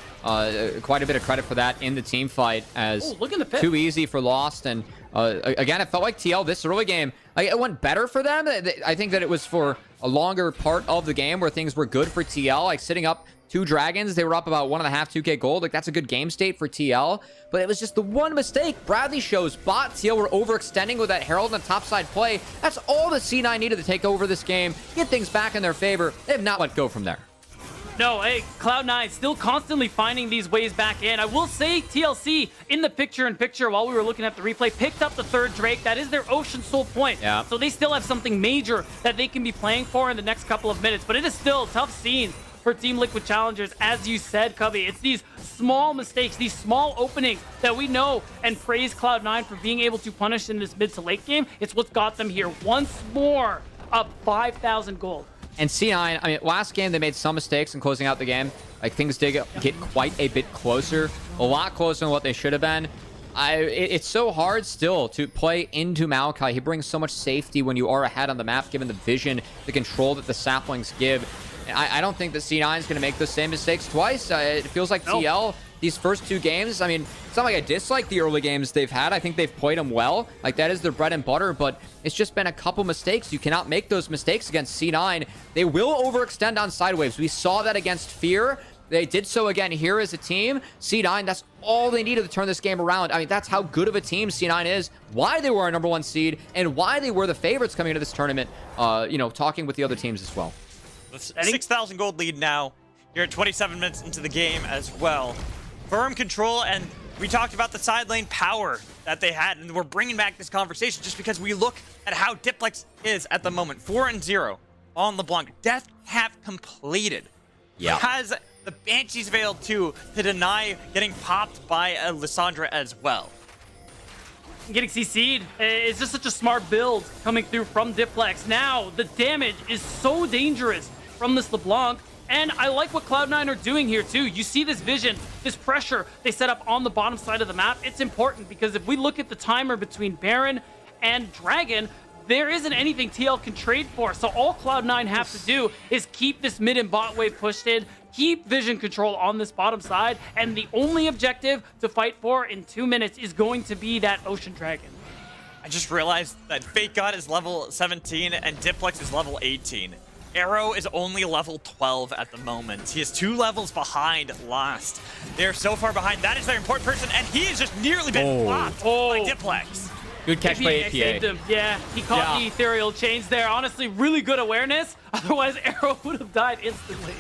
quite a bit of credit for that in the team fight, as look in the pit. Too easy for Lost. And again, it felt like TL this early game, it went better for them. I think that it was for a longer part of the game where things were good for TL, like sitting up 2 dragons. They were up about 1.5, 2k gold. Like, that's a good game state for TL. But it was just the one mistake. Bradley shows bot. TL were overextending with that Herald and the topside play. That's all the C9 needed to take over this game, get things back in their favor. They have not let go from there. No, hey, Cloud9 still constantly finding these ways back in. I will say TLC in the picture-in-picture while we were looking at the replay picked up the 3rd Drake. That is their Ocean Soul point. Yeah. So they still have something major that they can be playing for in the next couple of minutes. But it is still a tough scene for Team Liquid Challengers. As you said, Cubby, it's these small mistakes, these small openings that we know and praise Cloud9 for being able to punish in this mid to late game. It's what's got them here once more, up 5,000 gold. And C9, I mean, last game they made some mistakes in closing out the game. Like, things did get quite a bit closer, a lot closer than what they should have been. It's so hard still to play into Maokai. He brings so much safety when you are ahead on the map, given the vision, the control that the saplings give. I don't think that C9 is going to make those same mistakes twice. It feels like TL, these first 2 games, I mean, it's not like I dislike the early games they've had. I think they've played them well. Like, that is their bread and butter, but it's just been a couple mistakes. You cannot make those mistakes against C9. They will overextend on side waves. We saw that against Fear. They did so again here as a team. C9, that's all they needed to turn this game around. I mean, that's how good of a team C9 is, why they were our #1 seed, and why they were the favorites coming into this tournament, you know, talking with the other teams as well. 6,000 gold lead now. You're 27 minutes into the game as well. Firm control, and we talked about the side lane power that they had, and we're bringing back this conversation just because we look at how Diplex is at the moment. 4-0 on LeBlanc. Death have completed. Yeah. Has the Banshee's Veil too to deny getting popped by Lissandra as well. Getting CC'd. It's just such a smart build coming through from Diplex. Now, the damage is so dangerous from this LeBlanc. And I like what Cloud9 are doing here too. You see this vision, this pressure they set up on the bottom side of the map. It's important because if we look at the timer between Baron and Dragon, there isn't anything TL can trade for. So all Cloud9 have to do is keep this mid and bot wave pushed in, keep vision control on this bottom side, and the only objective to fight for in 2 minutes is going to be that Ocean Dragon. I just realized that Fake God is level 17 and Diplex is level 18. Arrow is only level 12 at the moment. He is 2 levels behind Lost. They're so far behind. That is their important person, and he has just nearly been blocked by Diplex. Good catch by APA. Saved him. Yeah, he caught the ethereal chains there. Honestly, really good awareness. Otherwise, Arrow would have died instantly.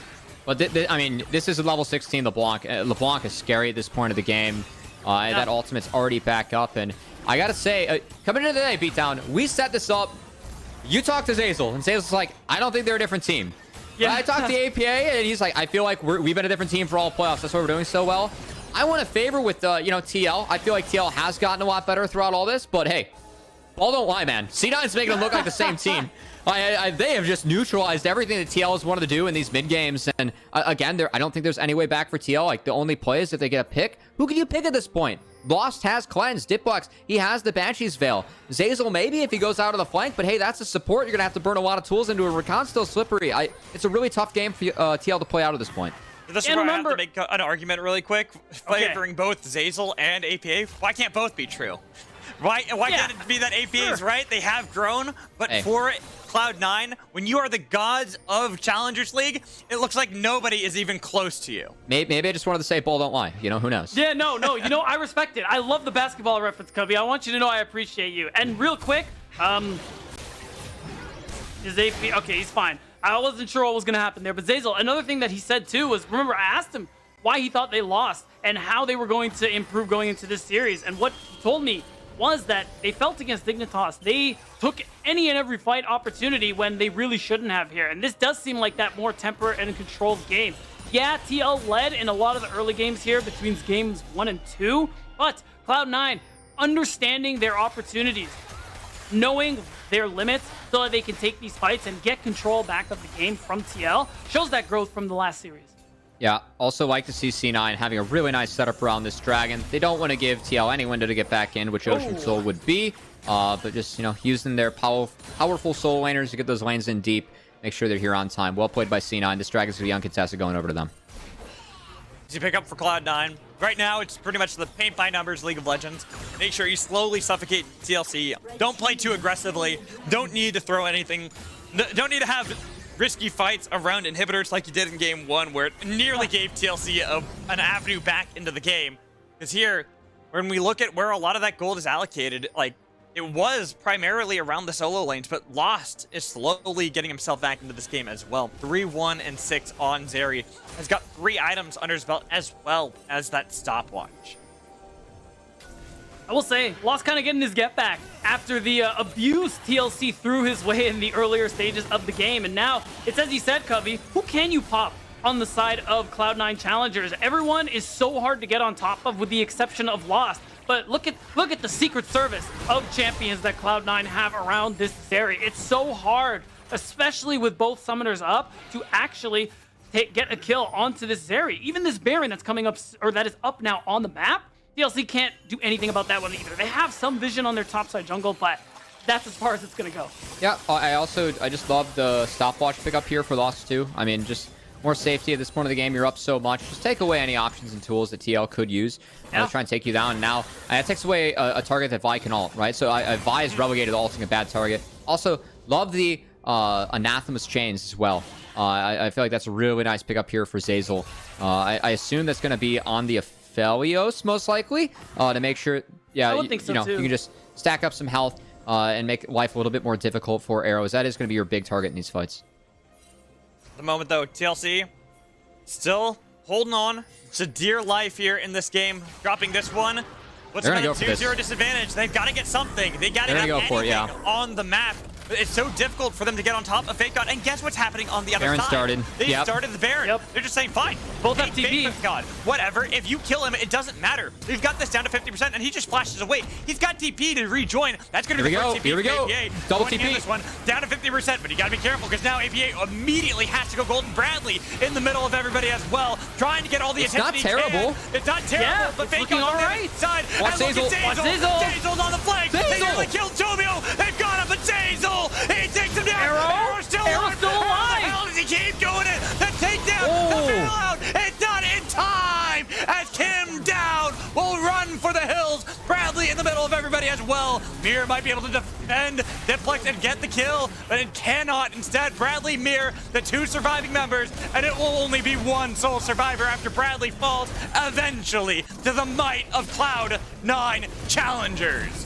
But I mean, this is a level 16 LeBlanc. LeBlanc is scary at this point of the game. That ultimate's already back up, and I gotta say, coming into the day, Beatdown, we set this up. You talked to Zazel, and Zazel's like, I don't think they're a different team. Yeah. But I talked to APA, and he's like, I feel like we've been a different team for all playoffs. That's why we're doing so well. I want to favor with, you know, TL. I feel like TL has gotten a lot better throughout all this, but hey, ball don't lie, man. C9's making them look like the same team. They have just neutralized everything that TL has wanted to do in these mid games. And again, I don't think there's any way back for TL. Like, the only play is if they get a pick. Who can you pick at this point? Lost has cleansed. Diplex, he has the Banshee's Veil. Zazel, maybe if he goes out of the flank, but hey, that's a support. You're going to have to burn a lot of tools into a Recon. Still slippery. It's a really tough game for TL to play out at this point. This is where I have to make an argument really quick, favoring both Zazel and APA. Why can't both be true? Why can't it be that APA is right? They have grown, but for Cloud9, when you are the gods of Challengers League, it looks like nobody is even close to you. Maybe I just wanted to say ball don't lie. You know, who knows? Yeah, no. You know, I respect it. I love the basketball reference, Cubby. I want you to know I appreciate you. And real quick, is AP... Okay, he's fine. I wasn't sure what was going to happen there. But Zazel, another thing that he said too was, remember, I asked him why he thought they lost and how they were going to improve going into this series. And what he told me was that they felt against Dignitas. They took any and every fight opportunity when they really shouldn't have here. And this does seem like that more temperate and controlled game. Yeah, TL led in a lot of the early games here between games 1 and 2, but Cloud9 understanding their opportunities, knowing their limits so that they can take these fights and get control back of the game from TL, shows that growth from the last series. Yeah, also like to see C9 having a really nice setup around this Dragon. They don't want to give TL any window to get back in, which Ocean Soul would be, but just, you know, using their powerful soul laners to get those lanes in deep, make sure they're here on time. Well played by C9. This Dragon's going to be uncontested going over to them. Easy pick up for Cloud9. Right now, it's pretty much the paint by numbers League of Legends. Make sure you slowly suffocate TLC. Don't play too aggressively. Don't need to throw anything. Don't need to have risky fights around inhibitors like you did in game 1, where it nearly gave TLC an avenue back into the game. Because here, when we look at where a lot of that gold is allocated, like, it was primarily around the solo lanes, but Lost is slowly getting himself back into this game as well. 3-1 and 6 on Zeri. Has got 3 items under his belt as well as that stopwatch. I will say, Lost kind of getting his get back after the abuse TLC threw his way in the earlier stages of the game. And now, it's as you said, Cubby, who can you pop on the side of Cloud9 Challengers. Everyone is so hard to get on top of, with the exception of Lost. But look at the secret service of champions that Cloud9 have around this area. It's so hard, especially with both summoners up, to actually get a kill onto this Zeri. Even this Baron that's coming up, or that is up now on the map, TLC can't do anything about that one either. They have some vision on their topside jungle, but that's as far as it's gonna go. Yeah, I just love the stopwatch pickup here for Lost 2. I mean, just more safety at this point of the game. You're up so much. Just take away any options and tools that TL could use to try and take you down. And now it takes away a target that Vi can ult, right? So Vi is relegated to ulting a bad target. Also, love the Anathema's chains as well. I feel like that's a really nice pickup here for Zeyzal. I assume that's going to be on the Aphelios, most likely, to make sure, I would think so too. You can just stack up some health and make life a little bit more difficult for Arrows. That is going to be your big target in these fights. At the moment, though, TLC still holding on to dear life here in this game, dropping this one. What's They're another gonna go for 2-0 disadvantage? They've got to get something. They got to They're have gonna go for it, anything on the map. It's so difficult for them to get on top of Fake God. And guess what's happening on the other Baron side? started. They started the Baron. Yep. They're just saying, fine. Both have take TP. Fake God. Whatever. If you kill him, it doesn't matter. We've got this down to 50%, and he just flashes away. He's got TP to rejoin. That's going to be the first TP Here we go. APA. Double going in TP. this one down to 50%, but you got to be careful because now APA immediately has to go Golden Bradley in the middle of everybody as well, trying to get all the attention not he terrible. can. It's not terrible, Yeah, but it's Fake looking God's on the all other right. side. Watch And look at Zeyzal. Watch Zeyzal. Zeyzal's on the flank. They Zeyzal. nearly killed Tomio. They've got him, but Zeyzal, he takes him down. Arrow's still alive. How the hell does he keep doing it? The takedown, the bailout, it's not in time as Kim down will run for the hills. Bradley in the middle of everybody as well. Mir might be able to defend Diplex and get the kill, but it cannot. Instead, Bradley, Mir, the two surviving members, and it will only be one sole survivor after Bradley falls eventually to the might of Cloud9 Challengers.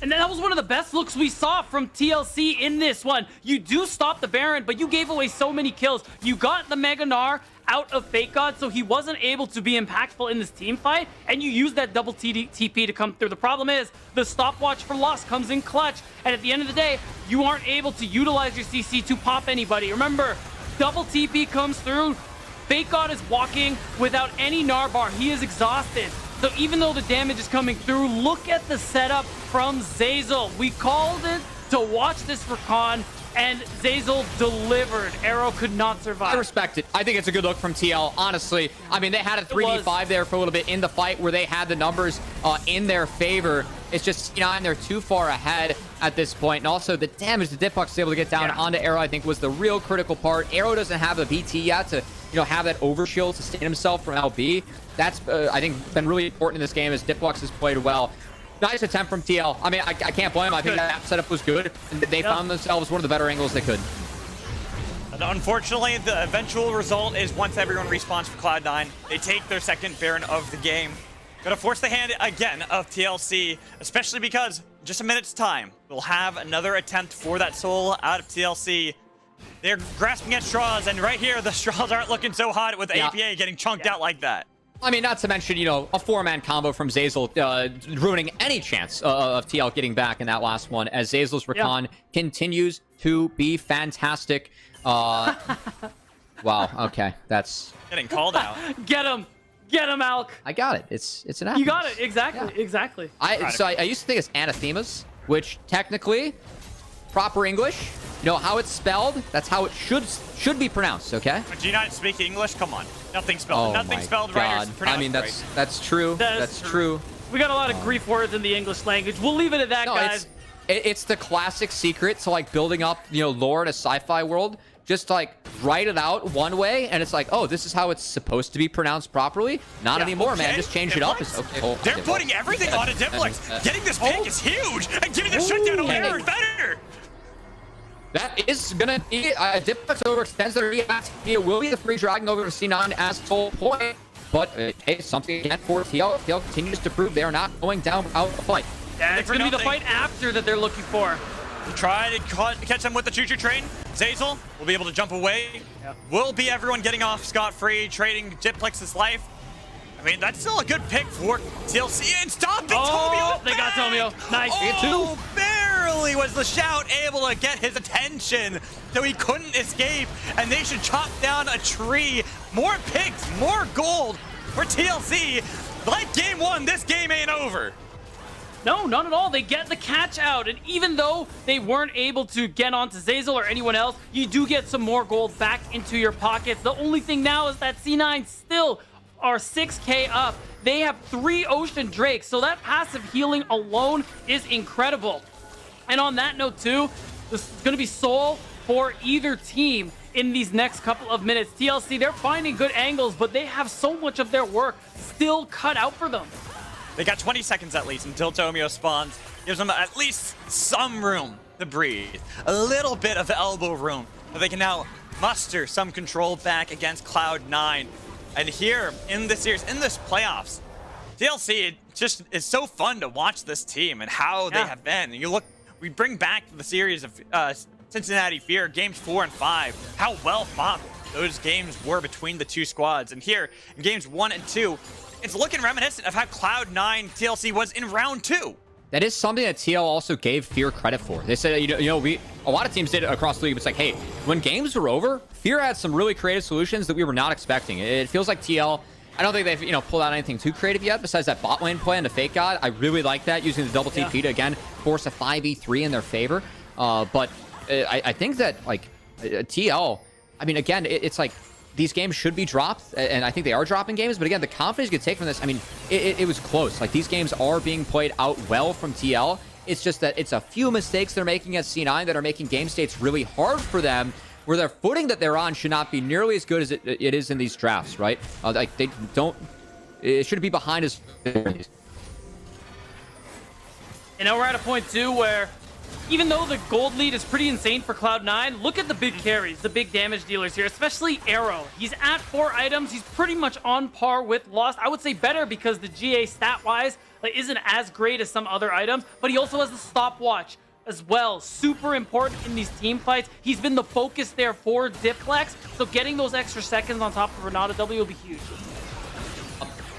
And that was one of the best looks we saw from TLC in this one. You do stop the Baron, but you gave away so many kills. You got the Mega Gnar out of Fake God, so he wasn't able to be impactful in this team fight, and you used that double TP to come through. The problem is, the stopwatch for Lost comes in clutch, and at the end of the day, you aren't able to utilize your CC to pop anybody. Remember, double TP comes through, Fake God is walking without any Gnar bar. He is exhausted. So even though the damage is coming through, look at the setup from Zeyzal. We called it to watch this for Khan, and Zeyzal delivered. Arrow could not survive. I respect it. I think it's a good look from TL, honestly. I mean, they had a 3v5 there for a little bit in the fight where they had the numbers in their favor. It's just C9, they're too far ahead at this point. And also, the damage the Diplex was able to get down onto Arrow, I think, was the real critical part. Arrow doesn't have a VT yet to, have that overshield to sustain himself from LB. That's, I think, been really important in this game as Diplex has played well. Nice attempt from TL. I mean, I can't blame him. I think that setup was good. And they found themselves one of the better angles they could. And unfortunately, the eventual result is once everyone respawns for Cloud9, they take their second Baron of the game. Gonna force the hand again of TLC, especially because in just a minute's time, we'll have another attempt for that soul out of TLC. They're grasping at straws, and right here, the straws aren't looking so hot with APA getting chunked out like that. I mean, not to mention, a four-man combo from Zeyzal ruining any chance of TL getting back in that last one, as Zeyzal's recon continues to be fantastic. Wow, okay, that's... Getting called out. Get him! Get him, Alk! I got it. It's an anathemas. You got it, exactly, exactly. I used to think it's anathemas, which technically, proper English, how it's spelled, that's how it should be pronounced, okay? But do you not speak English? Come on. Nothing spelled. Nothing spelled right or pronounced I mean, that's true. That's true. We got a lot of grief words in the English language. We'll leave it at that, guys. It's the classic secret to building up, lore in a sci-fi world. Just write it out one way, and it's oh, this is how it's supposed to be pronounced properly. Not anymore, man. Just change it up. They're putting everything on a Diplex. Getting this pick is huge, and giving the shutdown over is better. That is gonna be Diplex overextends their react. It will be the free dragging over to C9 as full point, but hey, something again for TL. TL continues to prove they are not going down without a fight. Yeah, it's gonna be the fight after that they're looking for. To try to catch them with the choo-choo train. Zeyzal will be able to jump away. Will be everyone getting off scot-free, trading Diplex's life. I mean, that's still a good pick for TLC. And stop it, Tomio! They got Tomio. Nice. Oh, Baron! barely was the shout able to get his attention, so he couldn't escape, and they should chop down a tree. More picks, more gold for TLC. Like game 1, this game ain't over. No, not at all. They get the catch out, and even though they weren't able to get onto Zeyzal or anyone else, you do get some more gold back into your pockets. The only thing now is that C9 still are 6k up. They have 3 Ocean Drakes, so that passive healing alone is incredible. And on that note too, this is going to be Soul for either team in these next couple of minutes. TLC, they're finding good angles, but they have so much of their work still cut out for them. They got 20 seconds at least until Tomio spawns. Gives them at least some room to breathe. A little bit of elbow room. But they can now muster some control back against Cloud9. And here in this series, in this playoffs, TLC, it just is so fun to watch this team and how they have been. And you look, we bring back the series of Cincinnati Fear, games 4 and 5, how well fought those games were between the two squads. And here in games 1 and 2, it's looking reminiscent of how Cloud9 TLC was in round 2. That is something that TL also gave Fear credit for. They said, a lot of teams did it across the league. It's like, hey, when games were over, Fear had some really creative solutions that we were not expecting. It feels like TL, I don't think they've, pulled out anything too creative yet besides that bot lane play on the Fake God. I really like that, using the double TP to, again, force a 5v3 in their favor. But I think that, TL, I mean, again, it's like, these games should be dropped, and I think they are dropping games. But again, the confidence you can take from this, I mean, it was close. Like, these games are being played out well from TL. It's just that it's a few mistakes they're making at C9 that are making game states really hard for them, where their footing that they're on should not be nearly as good as it is in these drafts, right? It shouldn't be behind as... And now we're at a point, too, where even though the gold lead is pretty insane for Cloud9, look at the big carries, the big damage dealers here, especially Arrow. He's at 4 items. He's pretty much on par with Lost. I would say better because the GA stat-wise isn't as great as some other items, but he also has the stopwatch as well. Super important in these team fights. He's been the focus there for Diplex, so getting those extra seconds on top of Renata W will be huge.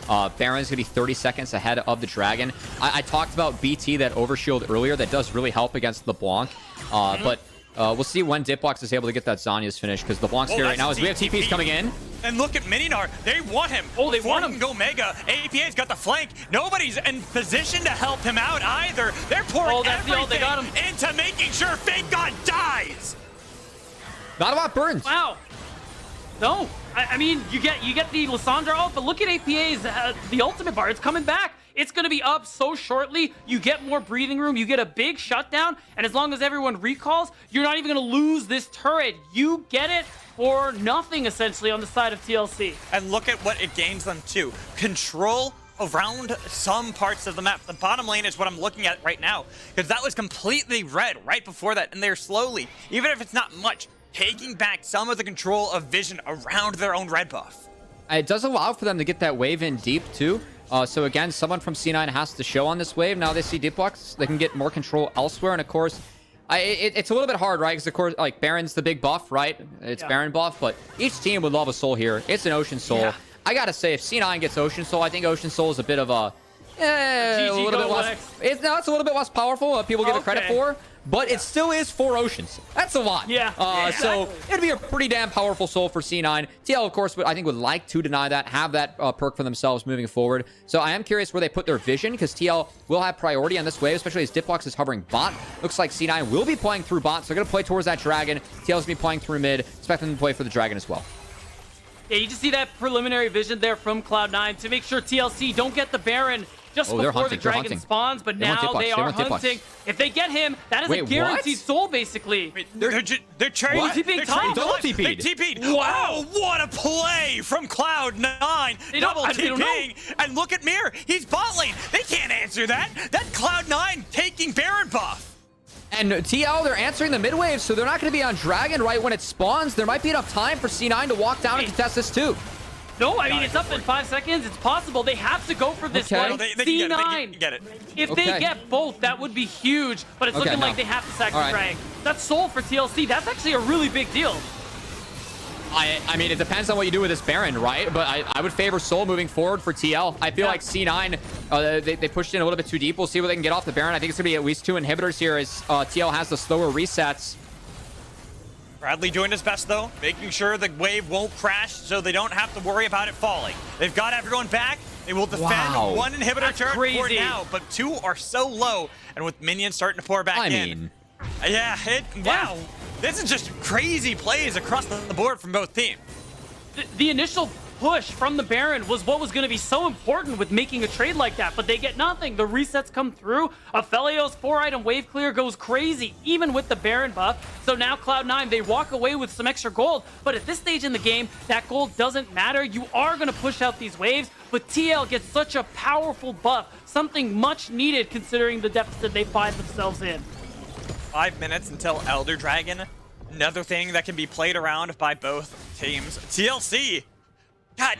Baron's going to be 30 seconds ahead of the Dragon. I talked about BT, that overshield earlier. That does really help against LeBlanc. But we'll see when Dipbox is able to get that Zanya's finish, because LeBlanc's here right now as we have TPs coming in. And look at Mininar. They want him. Oh, they want him. Go Mega. APA's got the flank. Nobody's in position to help him out either. They're pouring everything they got him. into making sure Fake God dies. Not a lot burns. Wow. No, I mean, you get the Lissandra ult, but look at APA's, the ultimate bar. It's coming back. It's going to be up so shortly. You get more breathing room. You get a big shutdown. And as long as everyone recalls, you're not even going to lose this turret. You get it for nothing, essentially, on the side of TLC. And look at what it gains them, too. Control around some parts of the map. The bottom lane is what I'm looking at right now, because that was completely red right before that. And they're slowly, even if it's not much, taking back some of the control of vision around their own red buff. It does allow for them to get that wave in deep, too. So again, someone from C9 has to show on this wave. Now they see Dipbox, they can get more control elsewhere. And of course, it's a little bit hard, right? Because of course, Baron's the big buff, right? It's Baron buff, but each team would love a soul here. It's an Ocean Soul. Yeah. I gotta say, if C9 gets Ocean Soul, I think Ocean Soul is a bit of a... a little bit less, it's a little bit less powerful than people give it credit for. But it still is 4 oceans. That's a lot. Yeah. So it'd be a pretty damn powerful soul for C9. TL, of course, I think would like to deny that, have that perk for themselves moving forward. So I am curious where they put their vision, because TL will have priority on this wave, especially as Dipbox is hovering bot. Looks like C9 will be playing through bot, so they're going to play towards that Dragon. TL's going to be playing through mid. Expect them to play for the Dragon as well. Yeah, you just see that preliminary vision there from Cloud9 to make sure TLC don't get the Baron just before the Dragon spawns, but now they are hunting. If they get him, that is a guaranteed soul, basically. Wait, they're trying. TPing top. They TP'd. Wow, what a play from Cloud9. Double TPing. And look at Mir. He's bot lane. They can't answer that. That's Cloud9 taking Baron buff. And TL, they're answering the mid wave, so they're not going to be on Dragon right when it spawns. There might be enough time for C9 to walk down and contest this too. No, I mean, it's up in 5 seconds. It's possible. They have to go for this one. C9. Get it. If they get both, that would be huge. But it's looking like they have to sacrifice Dragon. That's soul for TLC. That's actually a really big deal. I mean, it depends on what you do with this Baron, right? But I would favor soul moving forward for TL. I feel like C9 They pushed in a little bit too deep. We'll see what they can get off the Baron. I think it's going to be at least 2 inhibitors here as TL has the slower resets. Bradley doing his best, though, making sure the wave won't crash so they don't have to worry about it falling. They've got everyone back. They will defend one inhibitor turret for now, but 2 are so low, and with minions starting to pour back in. Yeah, wow. This is just crazy plays across the board from both teams. The initial push from the Baron was what was going to be so important with making a trade like that, but they get nothing. The resets come through. Aphelios 4-item wave clear goes crazy, even with the Baron buff. So now Cloud9, they walk away with some extra gold, but at this stage in the game, that gold doesn't matter. You are going to push out these waves, but TL gets such a powerful buff, something much needed considering the deficit they find themselves in. 5 minutes until Elder Dragon. Another thing that can be played around by both teams. TLC. God,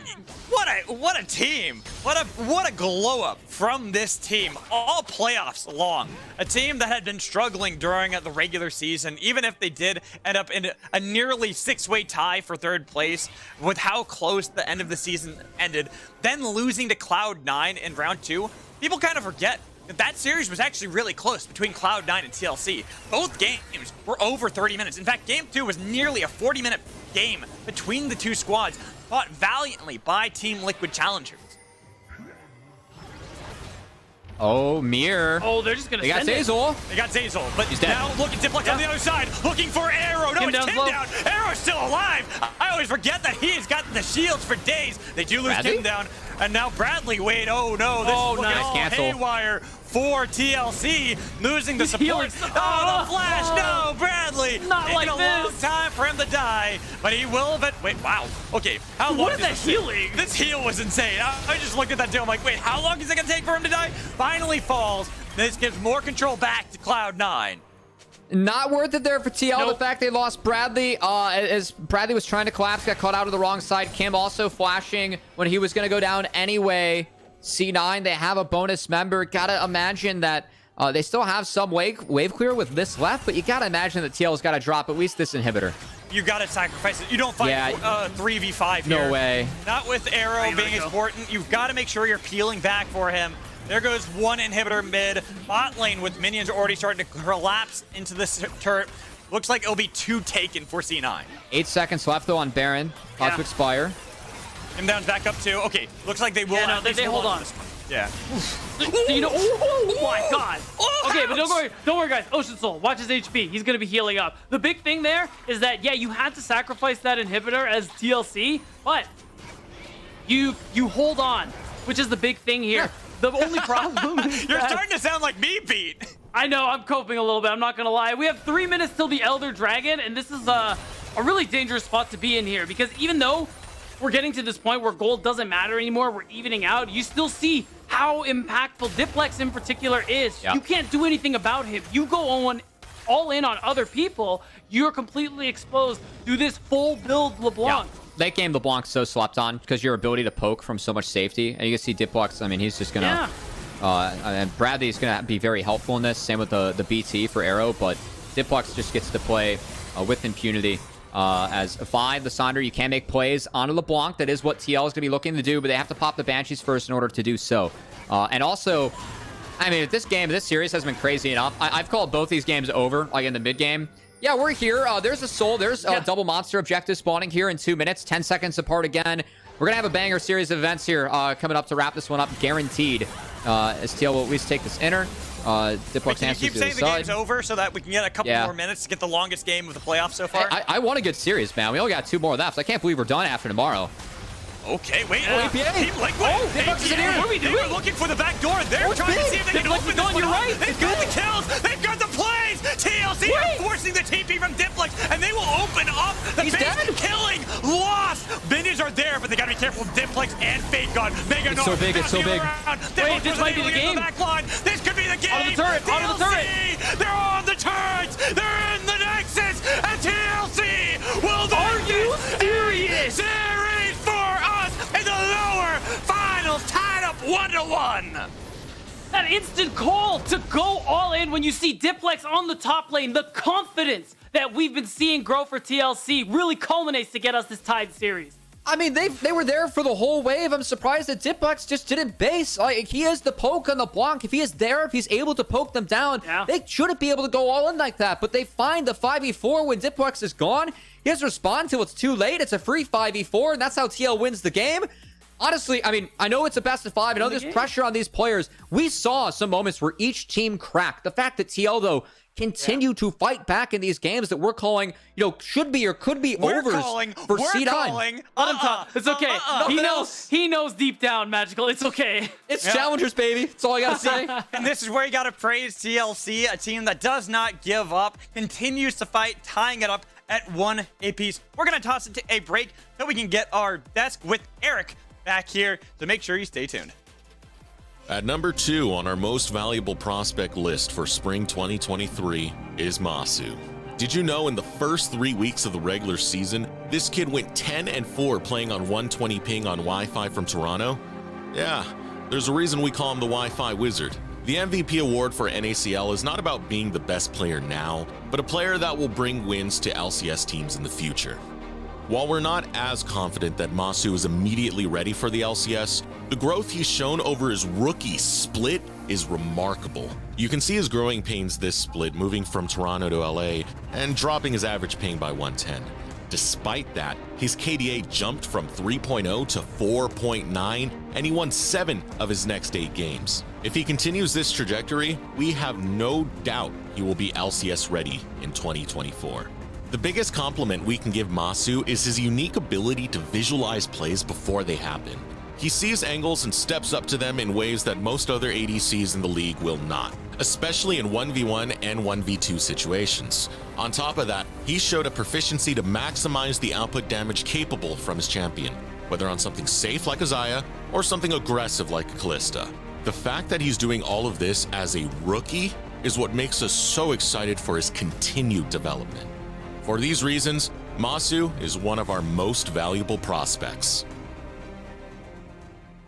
what a team. What a glow up from this team all playoffs long. A team that had been struggling during the regular season, even if they did end up in a nearly 6-way tie for 3rd place with how close the end of the season ended, then losing to Cloud9 in round 2. People kind of forget that series was actually really close between Cloud9 and TLC. Both games were over 30 minutes. In fact, game 2 was nearly a 40-minute game between the 2 squads, fought valiantly by Team Liquid Challengers. Oh, Mir. Oh, they're just gonna send it. They got Zazel, but he's dead. now look at Diplex on the other side, looking for Arrow. No, it's Tim down. Arrow's still alive. I always forget that he has gotten the shields for days. They do lose Tim down, and now Bradley. Wait, oh no, this is looking all haywire for TLC, losing the support. Oh, the flash! No, Bradley. Not taking like a this. long time for him to die, but he will. But wait, wow. Okay, how long? What is that this healing? This heal was insane. I just looked at that too. I'm like, wait, how long is it gonna take for him to die? Finally falls. This gives more control back to Cloud9. Not worth it there for TL. Nope. The fact they lost Bradley, as Bradley was trying to collapse, got caught out of the wrong side. Kim also flashing when he was going to go down anyway. C9, they have a bonus member. Gotta imagine that they still have some wave clear with this left, but you gotta imagine that TL's gotta drop at least this inhibitor. You gotta sacrifice it. You don't fight 3v5 here. No way. Not with Arrow being important. You've got to make sure you're peeling back for him. There goes one inhibitor mid. Bot lane with minions already starting to collapse into this turret. Looks like it'll be 2 taken for C9. 8 seconds left though on Baron. About to expire. Him down back up too. Okay, looks like they will. Yeah, no, they hold on. Yeah. You know, oh my god. Okay, but don't worry, guys. Ocean Soul, watch his HP. He's gonna be healing up. The big thing there is that yeah, you had to sacrifice that inhibitor as TLC, but you hold on, which is the big thing here. The only problem is You're starting to sound like me, Pete. I know, I'm coping a little bit. I'm not gonna lie. We have 3 minutes till the Elder Dragon, and this is a really dangerous spot to be in here because even though we're getting to this point where gold doesn't matter anymore, we're evening out, you still see how impactful Diplex in particular is. You can't do anything about him. You go all in on other people, you're completely exposed to this full build LeBlanc. Late game, LeBlanc's so slept on because your ability to poke from so much safety. And you can see Diplex, I mean, he's just gonna... and Bradley's gonna be very helpful in this. Same with the BT for Arrow, but Diplex just gets to play with impunity. As the Sonder, you can make plays onto LeBlanc. That is what TL is going to be looking to do, but they have to pop the Banshees first in order to do so. And also, I mean, this series has been crazy enough. I've called both these games over, like in the mid game. Yeah, we're here. There's a Soul. There's a double monster objective spawning here in 2 minutes, 10 seconds apart again. We're going to have a banger series of events here coming up to wrap this one up, guaranteed. As TL will at least take this inner. Diplex Can you keep saying the game's over so that we can get a couple more minutes to get the longest game of the playoffs so far? I want a good series, man. We only got 2 more left. I can't believe we're done after tomorrow. Okay, wait. APA. Team Liquid. Diplex is in here. What are we doing? They were looking for the back door. They're trying to see if they can open this one. You're right. They've got the kills. They've got the plays. TLC are forcing the TP from Diplex, and they will open up the base. Killing. Lost. Minions are there, but they got to be careful with Diplex and Fate God. Mega It's so big. It's so big. Wait, this might be the game. This could be the game. On the turret. TLC, On the turret. They're on the turrets. They're in the Nexus. And TLC will then Are you serious? Series for us in the lower finals, tied up 1-1. That instant call to go all in when you see Diplex on the top lane, the confidence that we've been seeing grow for TLC really culminates to get us this tied series. I mean, they were there for the whole wave. I'm surprised that Diplex just didn't base. Like, he is the poke on the block. If he is there, if he's able to poke them down, they shouldn't be able to go all in like that. But they find the 5v4 when Diplex is gone. He has to respond till it's too late. It's a free 5v4, and that's how TL wins the game. Honestly, I mean, I know it's a best of 5. I know there's pressure on these players. We saw some moments where each team cracked. The fact that TL, though, continue to fight back in these games that we're calling, you know, should be or could be overs for C9. It's okay. He knows deep down, Magical. It's okay. It's Challengers, baby. That's all I gotta say. And this is where you gotta praise TLC, a team that does not give up, continues to fight, tying it up at 1 apiece. We're gonna toss it to a break so we can get our desk with Eric back here, so make sure you stay tuned. At number 2 on our most valuable prospect list for spring 2023 is Masu. Did you know in the first 3 weeks of the regular season, this kid went 10-4 playing on 120 ping on Wi-Fi from Toronto? Yeah, there's a reason we call him the Wi-Fi Wizard. The MVP award for NACL is not about being the best player now, but a player that will bring wins to LCS teams in the future. While we're not as confident that Masu is immediately ready for the LCS, the growth he's shown over his rookie split is remarkable. You can see his growing pains this split, moving from Toronto to LA and dropping his average ping by 110. Despite that, his KDA jumped from 3.0 to 4.9, and he won 7 of his next 8 games. If he continues this trajectory, we have no doubt he will be LCS ready in 2024. The biggest compliment we can give Masu is his unique ability to visualize plays before they happen. He sees angles and steps up to them in ways that most other ADCs in the league will not, especially in 1v1 and 1v2 situations. On top of that, he showed a proficiency to maximize the output damage capable from his champion, whether on something safe like a Xayah or something aggressive like a Kalista. The fact that he's doing all of this as a rookie is what makes us so excited for his continued development. For these reasons, Masu is one of our most valuable prospects.